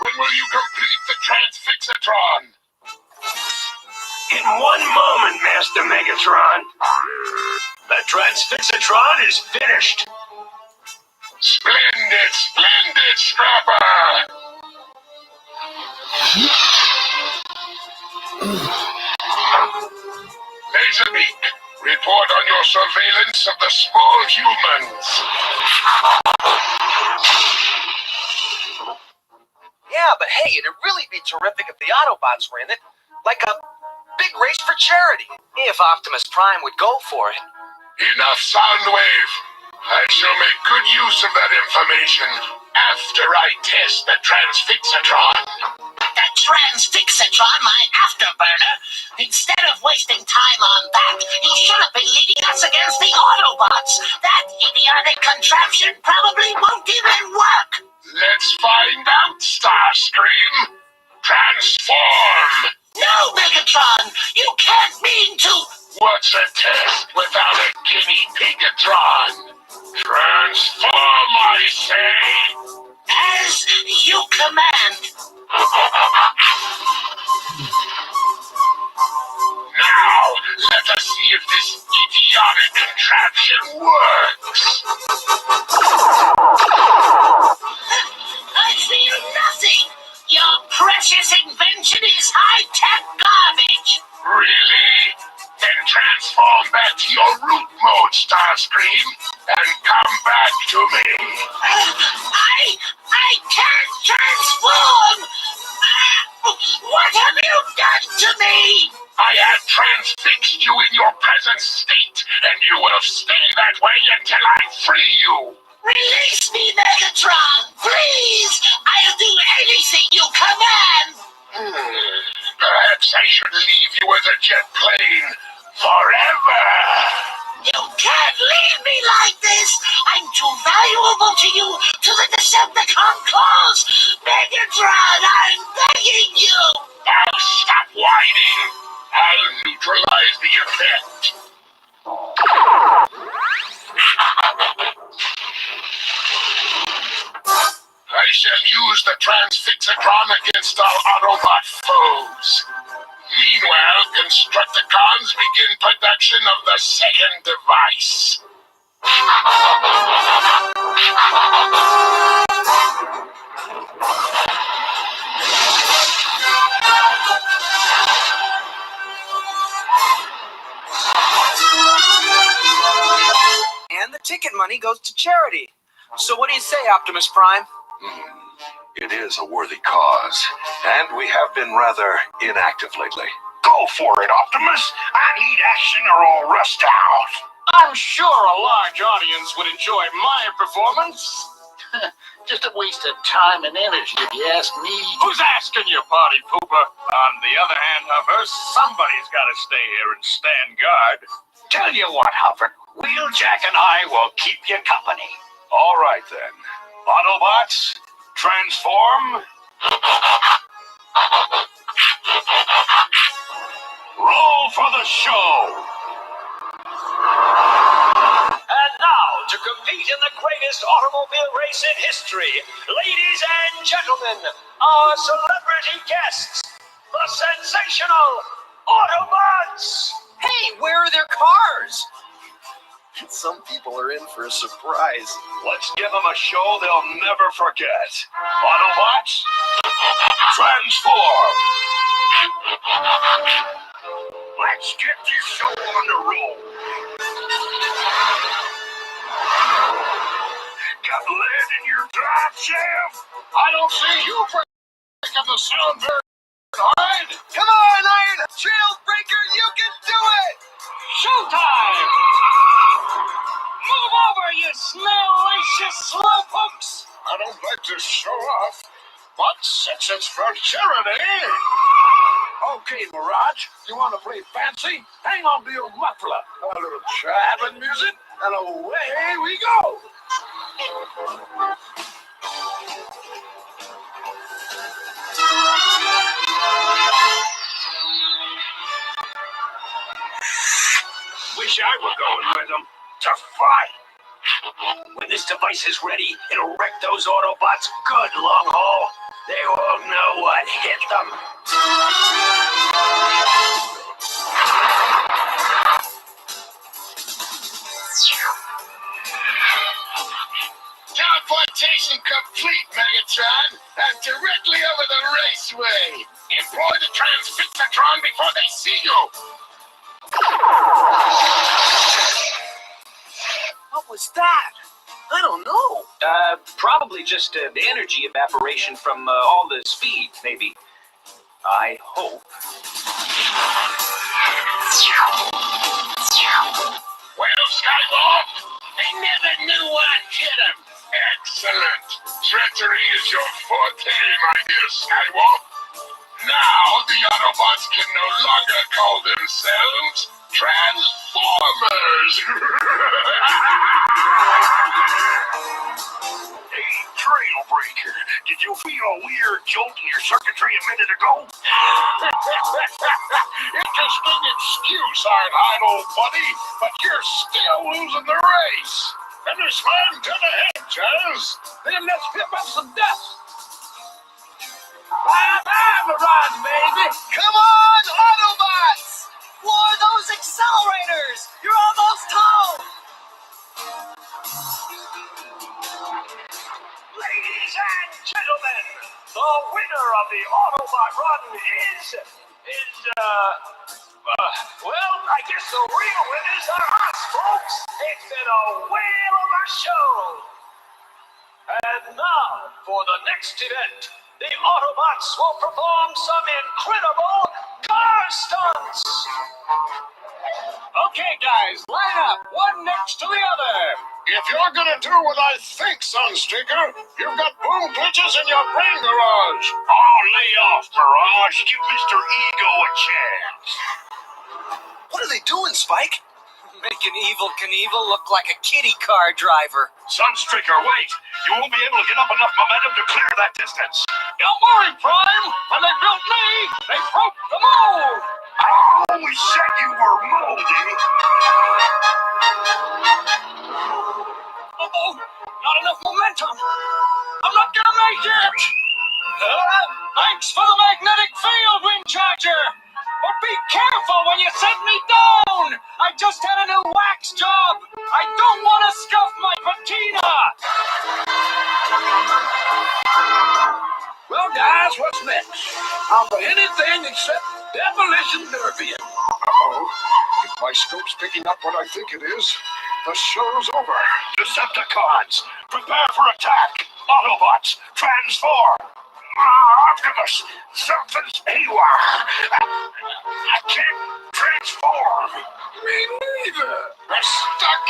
U: When will you complete the Transfixatron?
K: In one moment, Master Megatron. The Transfixatron is finished.
U: Splendid, splendid, Scrapper! Laserbeak, report on your surveillance of the small humans.
E: Yeah, but hey, it'd really be terrific if the Autobots were in it. Like a big race for charity. If Optimus Prime would go for it.
U: Enough, Soundwave. I shall make good use of that information after I test the Transfixatron.
T: The Transfixatron, my afterburner. Instead of wasting time on that, you should have been leading us against the Autobots. That idiotic contraption probably won't even work.
U: Let's find out, Starscream. Transform!
T: No, Megatron! You can't mean to...
U: What's a test without a guinea pigatron? Transform, I say!
T: As you command.
U: Now, let us see if this idiotic contraption works.
T: I feel nothing. Your precious invention is high-tech garbage.
U: Really? Then transform back to your root mode, Starscream, and come back to me.
T: I can't transform. What have you done to me?
U: I have transfixed you in your present state, and you will stay that way until I free you.
T: Release me, Megatron! Please! I'll do anything you command!
U: Perhaps I should leave you as a jet plane forever.
T: You can't leave me like this! I'm too valuable to you, to the Decepticon cause! Megatron, I'm begging you!
U: Now stop whining! I'll neutralize the effect. I shall use the Transfixatron against our Autobot foes. Meanwhile, Constructicons begin production of the second device.
E: And the ticket money goes to charity. So what do you say, Optimus Prime?
P: It is a worthy cause, and we have been rather inactive lately. Go for it, Optimus! I need action or I'll rust out.
K: I'm sure a large audience would enjoy my performance.
N: Just a waste of time and energy, if you ask me.
K: Who's asking you, party pooper? On the other hand, Huffer, somebody's got to stay here and stand guard.
N: Tell you what, Huffer, Wheeljack and I will keep you company.
P: All right, then.
K: Autobots, transform. Roll for the show.
N: And now, to compete in the greatest automobile race in history, ladies and gentlemen, our celebrity guests, the sensational Autobots!
E: Hey, where are their cars? Some people are in for a surprise.
K: Let's give them a show they'll never forget. Autobots, transform! Let's get this show on the road. Got lead in your drive shaft? I don't see you breaking the sound very hard.
E: Come on, Iron Trailbreaker, you can do it!
K: Showtime! Move over, you snail-licious slowpokes!
I: I don't like to show off, but since it's for charity...
K: Okay, Mirage, you want to play fancy? Hang on to your muffler. A little traveling music, and away we go! Wish I were going with them to fight. When this device is ready, it'll wreck those Autobots good, long haul. They won't know what hit them.
U: Teleportation complete, Megatron. And directly over the raceway. Employ the Transfixatron before they see you.
D: What was that? I don't know.
N: Probably just energy evaporation from all the speed, maybe. I hope.
U: Well, Skywalk, they never knew what hit them. Excellent. Treachery is your forte, my dear Skywalk. Now the Autobots can no longer call themselves Transformers.
K: Hey, Trailbreaker, did you feel a weird jolt in your circuitry a minute ago?
U: Interesting excuse, Ironhide, old buddy, but you're still losing the race. Finish line to the head, Jazz.
K: Then let's flip up some dust. I'm the ride, baby.
E: Come on, Autobots! Floor those accelerators! You're almost home!
N: Ladies and gentlemen, the winner of the Autobot run well, I guess the real winners are us, folks. It's been a whale of a show. And now, for the next event, the Autobots will perform some incredible car stunts.
U: Okay, guys, line up, one next to the other. If you're gonna do what I think, Sunstreaker, you've got boom glitches in your brain garage.
K: Oh, lay off, Mirage. Give Mr. Ego a chance.
E: What are they doing, Spike?
D: Making Evel Knievel look like a kiddie car driver.
K: Sunstreaker, wait. You won't be able to get up enough momentum to clear that distance.
U: Don't worry, Prime. When they built me, they broke the mold.
K: Oh, we said you were moldy.
U: Uh-oh, not enough momentum. I'm not gonna make it. Thanks for the magnetic field, Wind Charger. But be careful when you set me down. I just had a new wax job. I don't want to scuff my patina.
K: Well, guys, what's next? I'll play anything except Demolition Derby. Uh-oh. If my scope's picking up what I think it is, the show's over. Decepticons, prepare for attack. Autobots, transform. Optimus, something's haywire. I can't transform.
U: Me neither. I'm stuck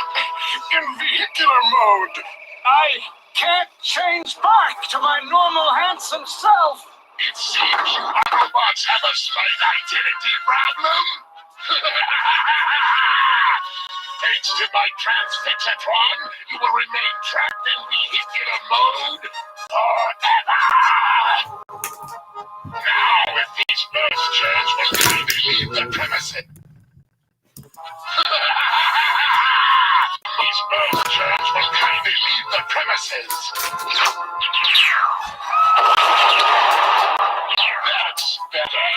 U: in vehicular mode. I can't change back to my normal handsome self. It seems you Autobots have a slight identity problem. Thanks to my Transfixatron, you will remain trapped in vehicular mode forever. Now, if these Earth germs will kindly leave the premises. These Earth germs will kindly leave the premises. That's better.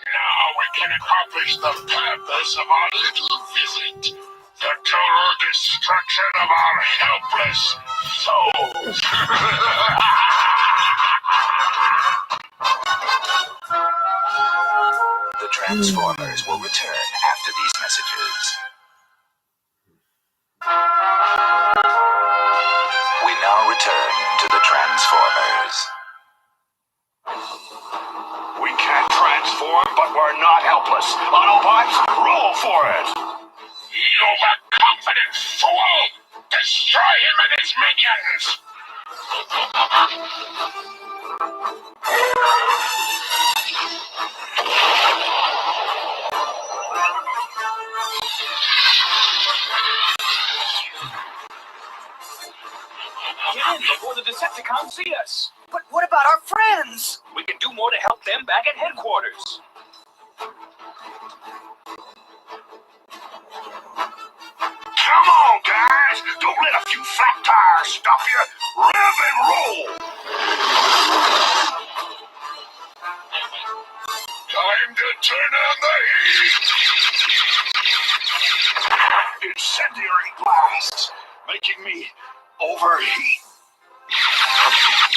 U: Now we can accomplish the purpose of our little visit. The total destruction of our helpless souls.
O: The Transformers will return after these messages. We now return to the Transformers.
K: We can't transform, but we're not helpless. Autobots, roll for it.
U: You overconfident fool! Destroy him and his minions!
N: Get in before the Decepticons see us.
D: But what about our friends?
N: We can do more to help them back at headquarters.
K: Come on, guys. Don't let a few flat tires stop you. Rev and roll.
U: Time to turn on the heat! Incendiary blasts, making me overheat.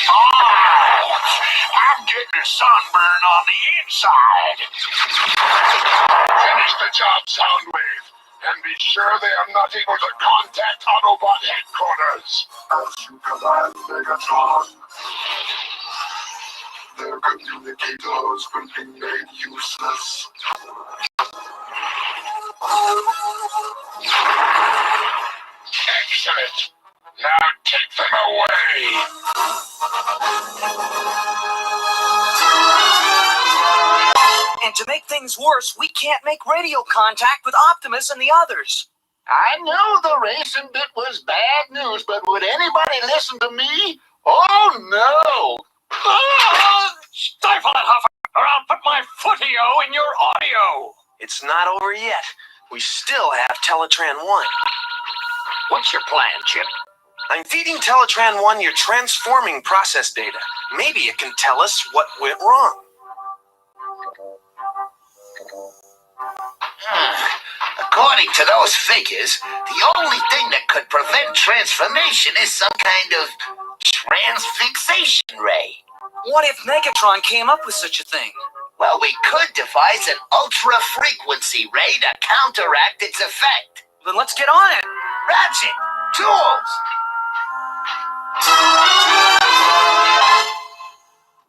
U: Ouch! I'm getting a sunburn on the inside. Finish the job, Soundwave, and be sure they are not able to contact Autobot headquarters. As you command, Megatron. Their communicators will be made useless. Excellent. Now take them away.
E: And to make things worse, we can't make radio contact with Optimus and the others.
K: I know the racing bit was bad news, but would anybody listen to me? Oh, no!
N: Stifle it, Huffer, or I'll put my footio in your audio.
S: It's not over yet. We still have Teletran 1.
N: What's your plan, Chip?
S: I'm feeding Teletran 1 your transforming process data. Maybe it can tell us what went wrong.
T: According to those figures, the only thing that could prevent transformation is some kind of transfixation ray.
E: What if Megatron came up with such a thing?
T: Well, we could devise an ultra-frequency ray to counteract its effect.
E: Then let's get on it.
T: Ratchet, tools!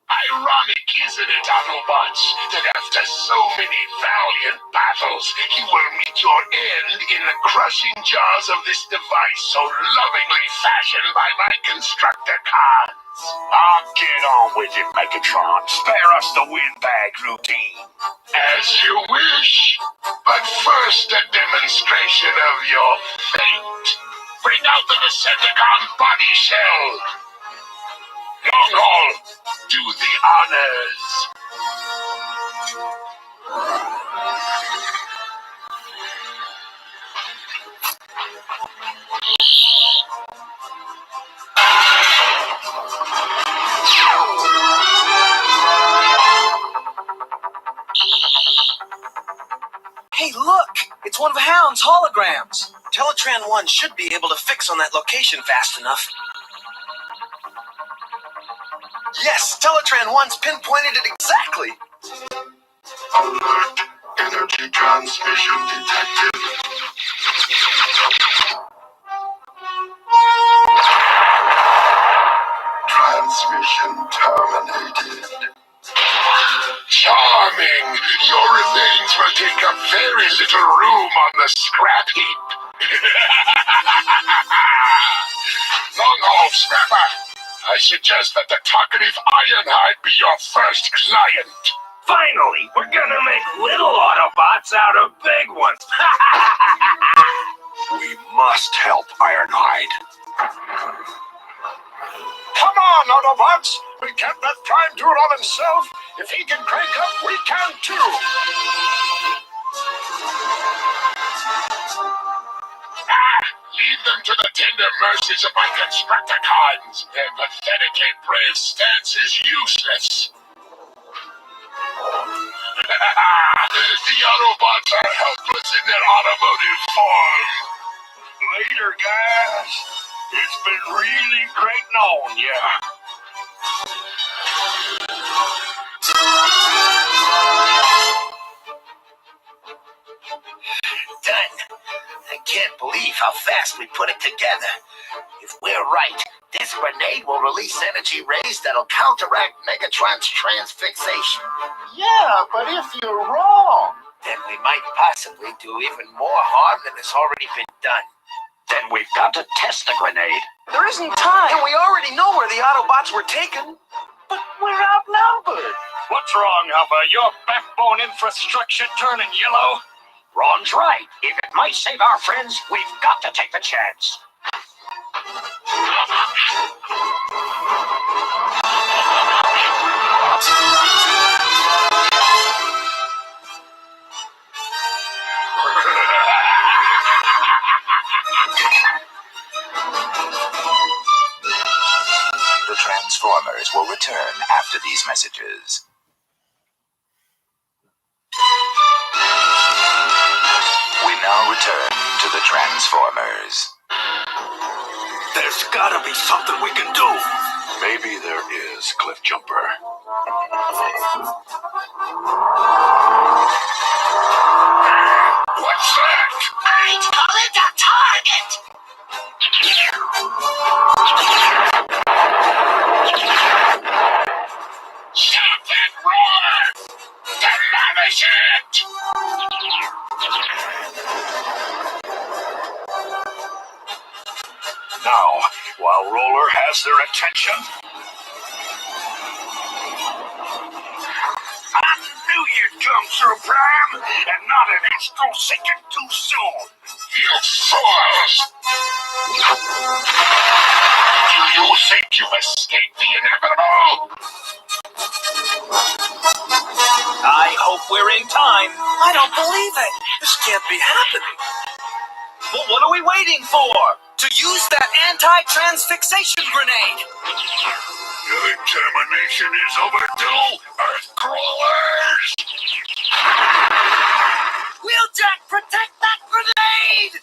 U: Ironic, isn't it, Autobots, that after so many valiant battles, you will meet your end in the crushing jaws of this device so lovingly fashioned by my Constructicons?
K: I'll get on with it, Megatron. Spare us the windbag routine.
U: As you wish. But first, a demonstration of your fate. Bring out the Decepticon body shell. Longhaul, do the honors.
E: Hey, look! It's one of Hound's holograms.
S: Teletran 1 should be able to fix on that location fast enough. Yes, Teletran 1's pinpointed it exactly.
U: Alert! Energy transmission detected. Transmission terminated. Charming! Your remains will take up very little room on the scrap heap. Long-haul Scrapper, I suggest that the talkative Ironhide be your first client.
N: Finally, we're gonna make little Autobots out of big ones.
K: We must help Ironhide. Come on, Autobots! We can't let Prime do it all himself. If he can crank up, we can too.
U: Leave them to the tender mercies of my Constructicons. Their pathetically brave stance is useless. The Autobots are helpless in their automotive form.
N: Later, guys. It's been really great knowing ya.
T: Done. I can't believe how fast we put it together. If we're right, this grenade will release energy rays that'll counteract Megatron's transfixation.
K: Yeah, but if you're wrong,
T: Then we might possibly do even more harm than has already been done.
K: then we've got to test the grenade.
E: There isn't time, and we already know where the Autobots were taken.
K: But we're outnumbered.
N: What's wrong, Huffer? Your backbone infrastructure turning yellow?
K: Ron's right. If it might save our friends, we've got to take the chance.
U: The Transformers.
O: Transformers will return after these messages. We now return to the Transformers.
K: There's gotta be something we can do. Maybe there is, Cliffjumper. What's that?
T: I'd call it a target!
U: Stop that roar! Demolish it!
K: Now, while Roller has their attention, I knew you'd come through, Prime, and not an astro second too soon.
U: You fools! Do you think you've escaped the inevitable?
N: I hope we're in time. I don't believe it. This can't be happening. Well, what are we waiting for? To use that anti-transfixation grenade.
U: Your examination is overdue, Earthcrawlers!
N: Wheeljack, protect that grenade!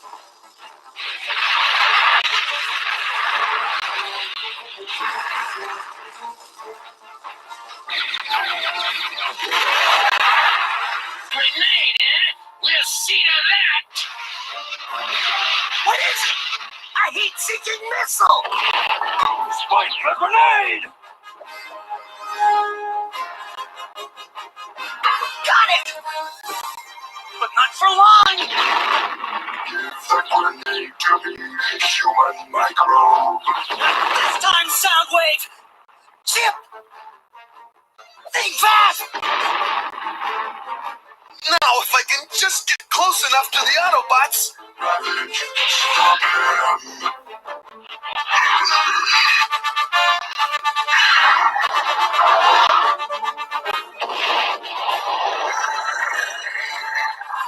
U: Grenade, eh? We'll see to that!
N: What is it? A heat-seeking missile!
K: Spike the grenade!
N: Got it! But not for long!
U: Give the grenade to me, human microbe!
N: This time, Soundwave! Chip! Think fast!
E: Now, if I can just get close enough to the Autobots.
U: Ravage, stop him!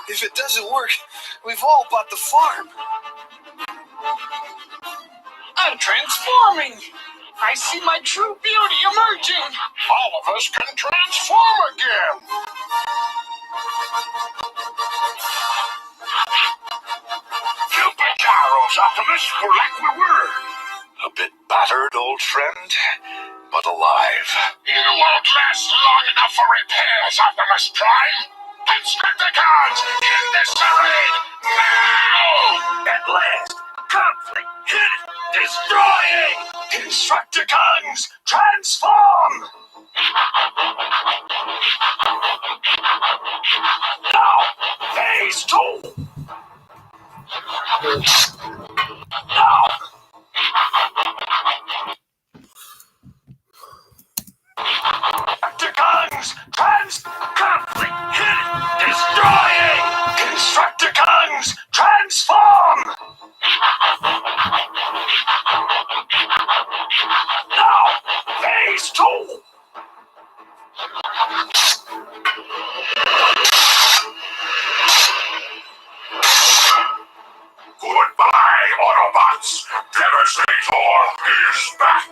E: If it doesn't work, we've all bought the farm.
N: I'm transforming! I see my true beauty emerging!
U: All of us can transform again! Gyros, Optimus, we're like we were. A bit battered, old friend, but alive. You won't last long enough for repairs, Optimus Prime. Constructicons, in this parade, now!
K: At last, conflict hidden, destroying! Constructicons, transform! Now, phase 2! Now! Constructicons, conflict hidden, destroying! Constructicons, transform! Now, phase 2!
U: Goodbye, Autobots! Devastator is back!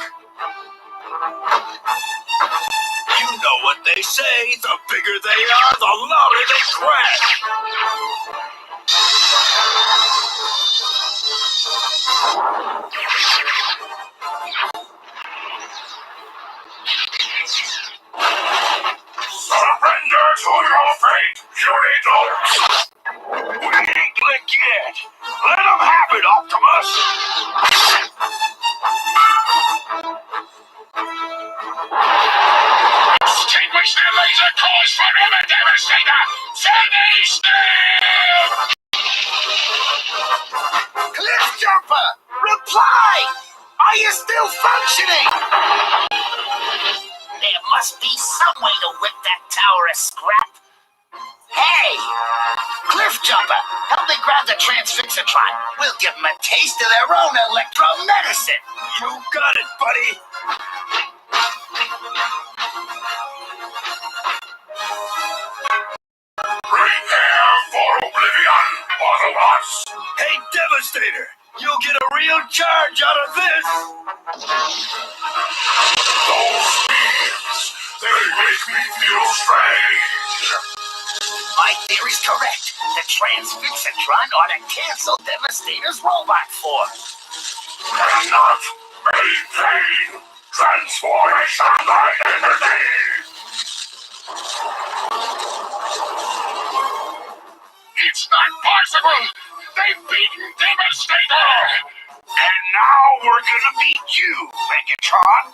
N: You know what they say, the bigger they are, the louder they crash!
U: Surrender to your fate, Unidos!
K: We ain't licked yet! Let them have it, Optimus!
U: Extinguish their laser cores forever, Devastator! Finish them!
T: Cliffjumper! Reply! Are you still functioning? There must be some way to whip that tower of scrap. Hey! Cliffjumper, help me grab the Transfixatron. We'll give them a taste of their own electro-medicine.
N: You got it, buddy!
U: Prepare for oblivion, Autobots!
N: Hey, Devastator! You'll get a real charge out of this.
U: Those beams, they make me feel strange.
T: My theory's correct. The Transfixatron ought to cancel Devastator's robot force.
U: Cannot maintain transformation by energy. It's not possible! They've beaten Devastator! And now we're gonna beat you, Megatron!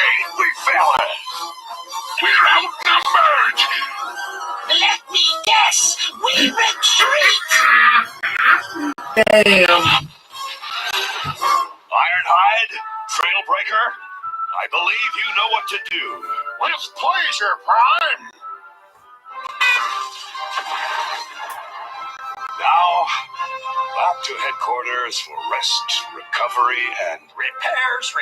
U: Ain't we, fellas? We're outnumbered!
T: Let me guess, we retreat!
A: Damn.
K: Ironhide, Trailbreaker, I believe you know what to do.
U: With pleasure, Prime!
K: Now, back to headquarters for rest, recovery, and
N: Repairs.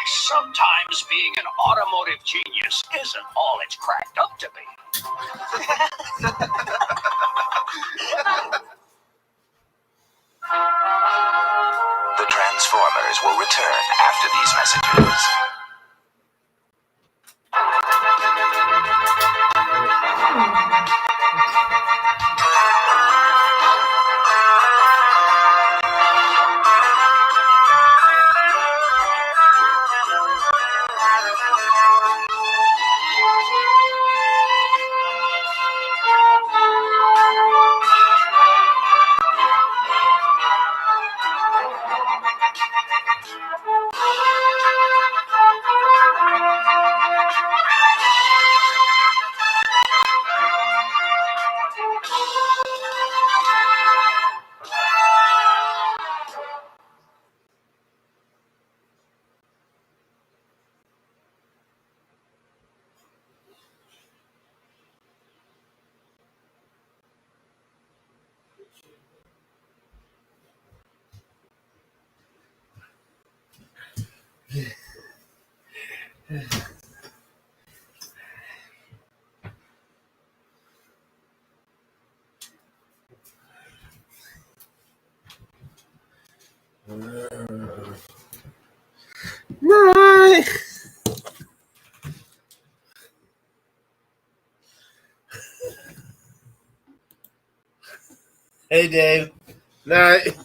N: Sometimes being an automotive genius isn't all it's cracked up to be.
O: The Transformers will return after these messages.
A: Night. Hey, Dave. Night.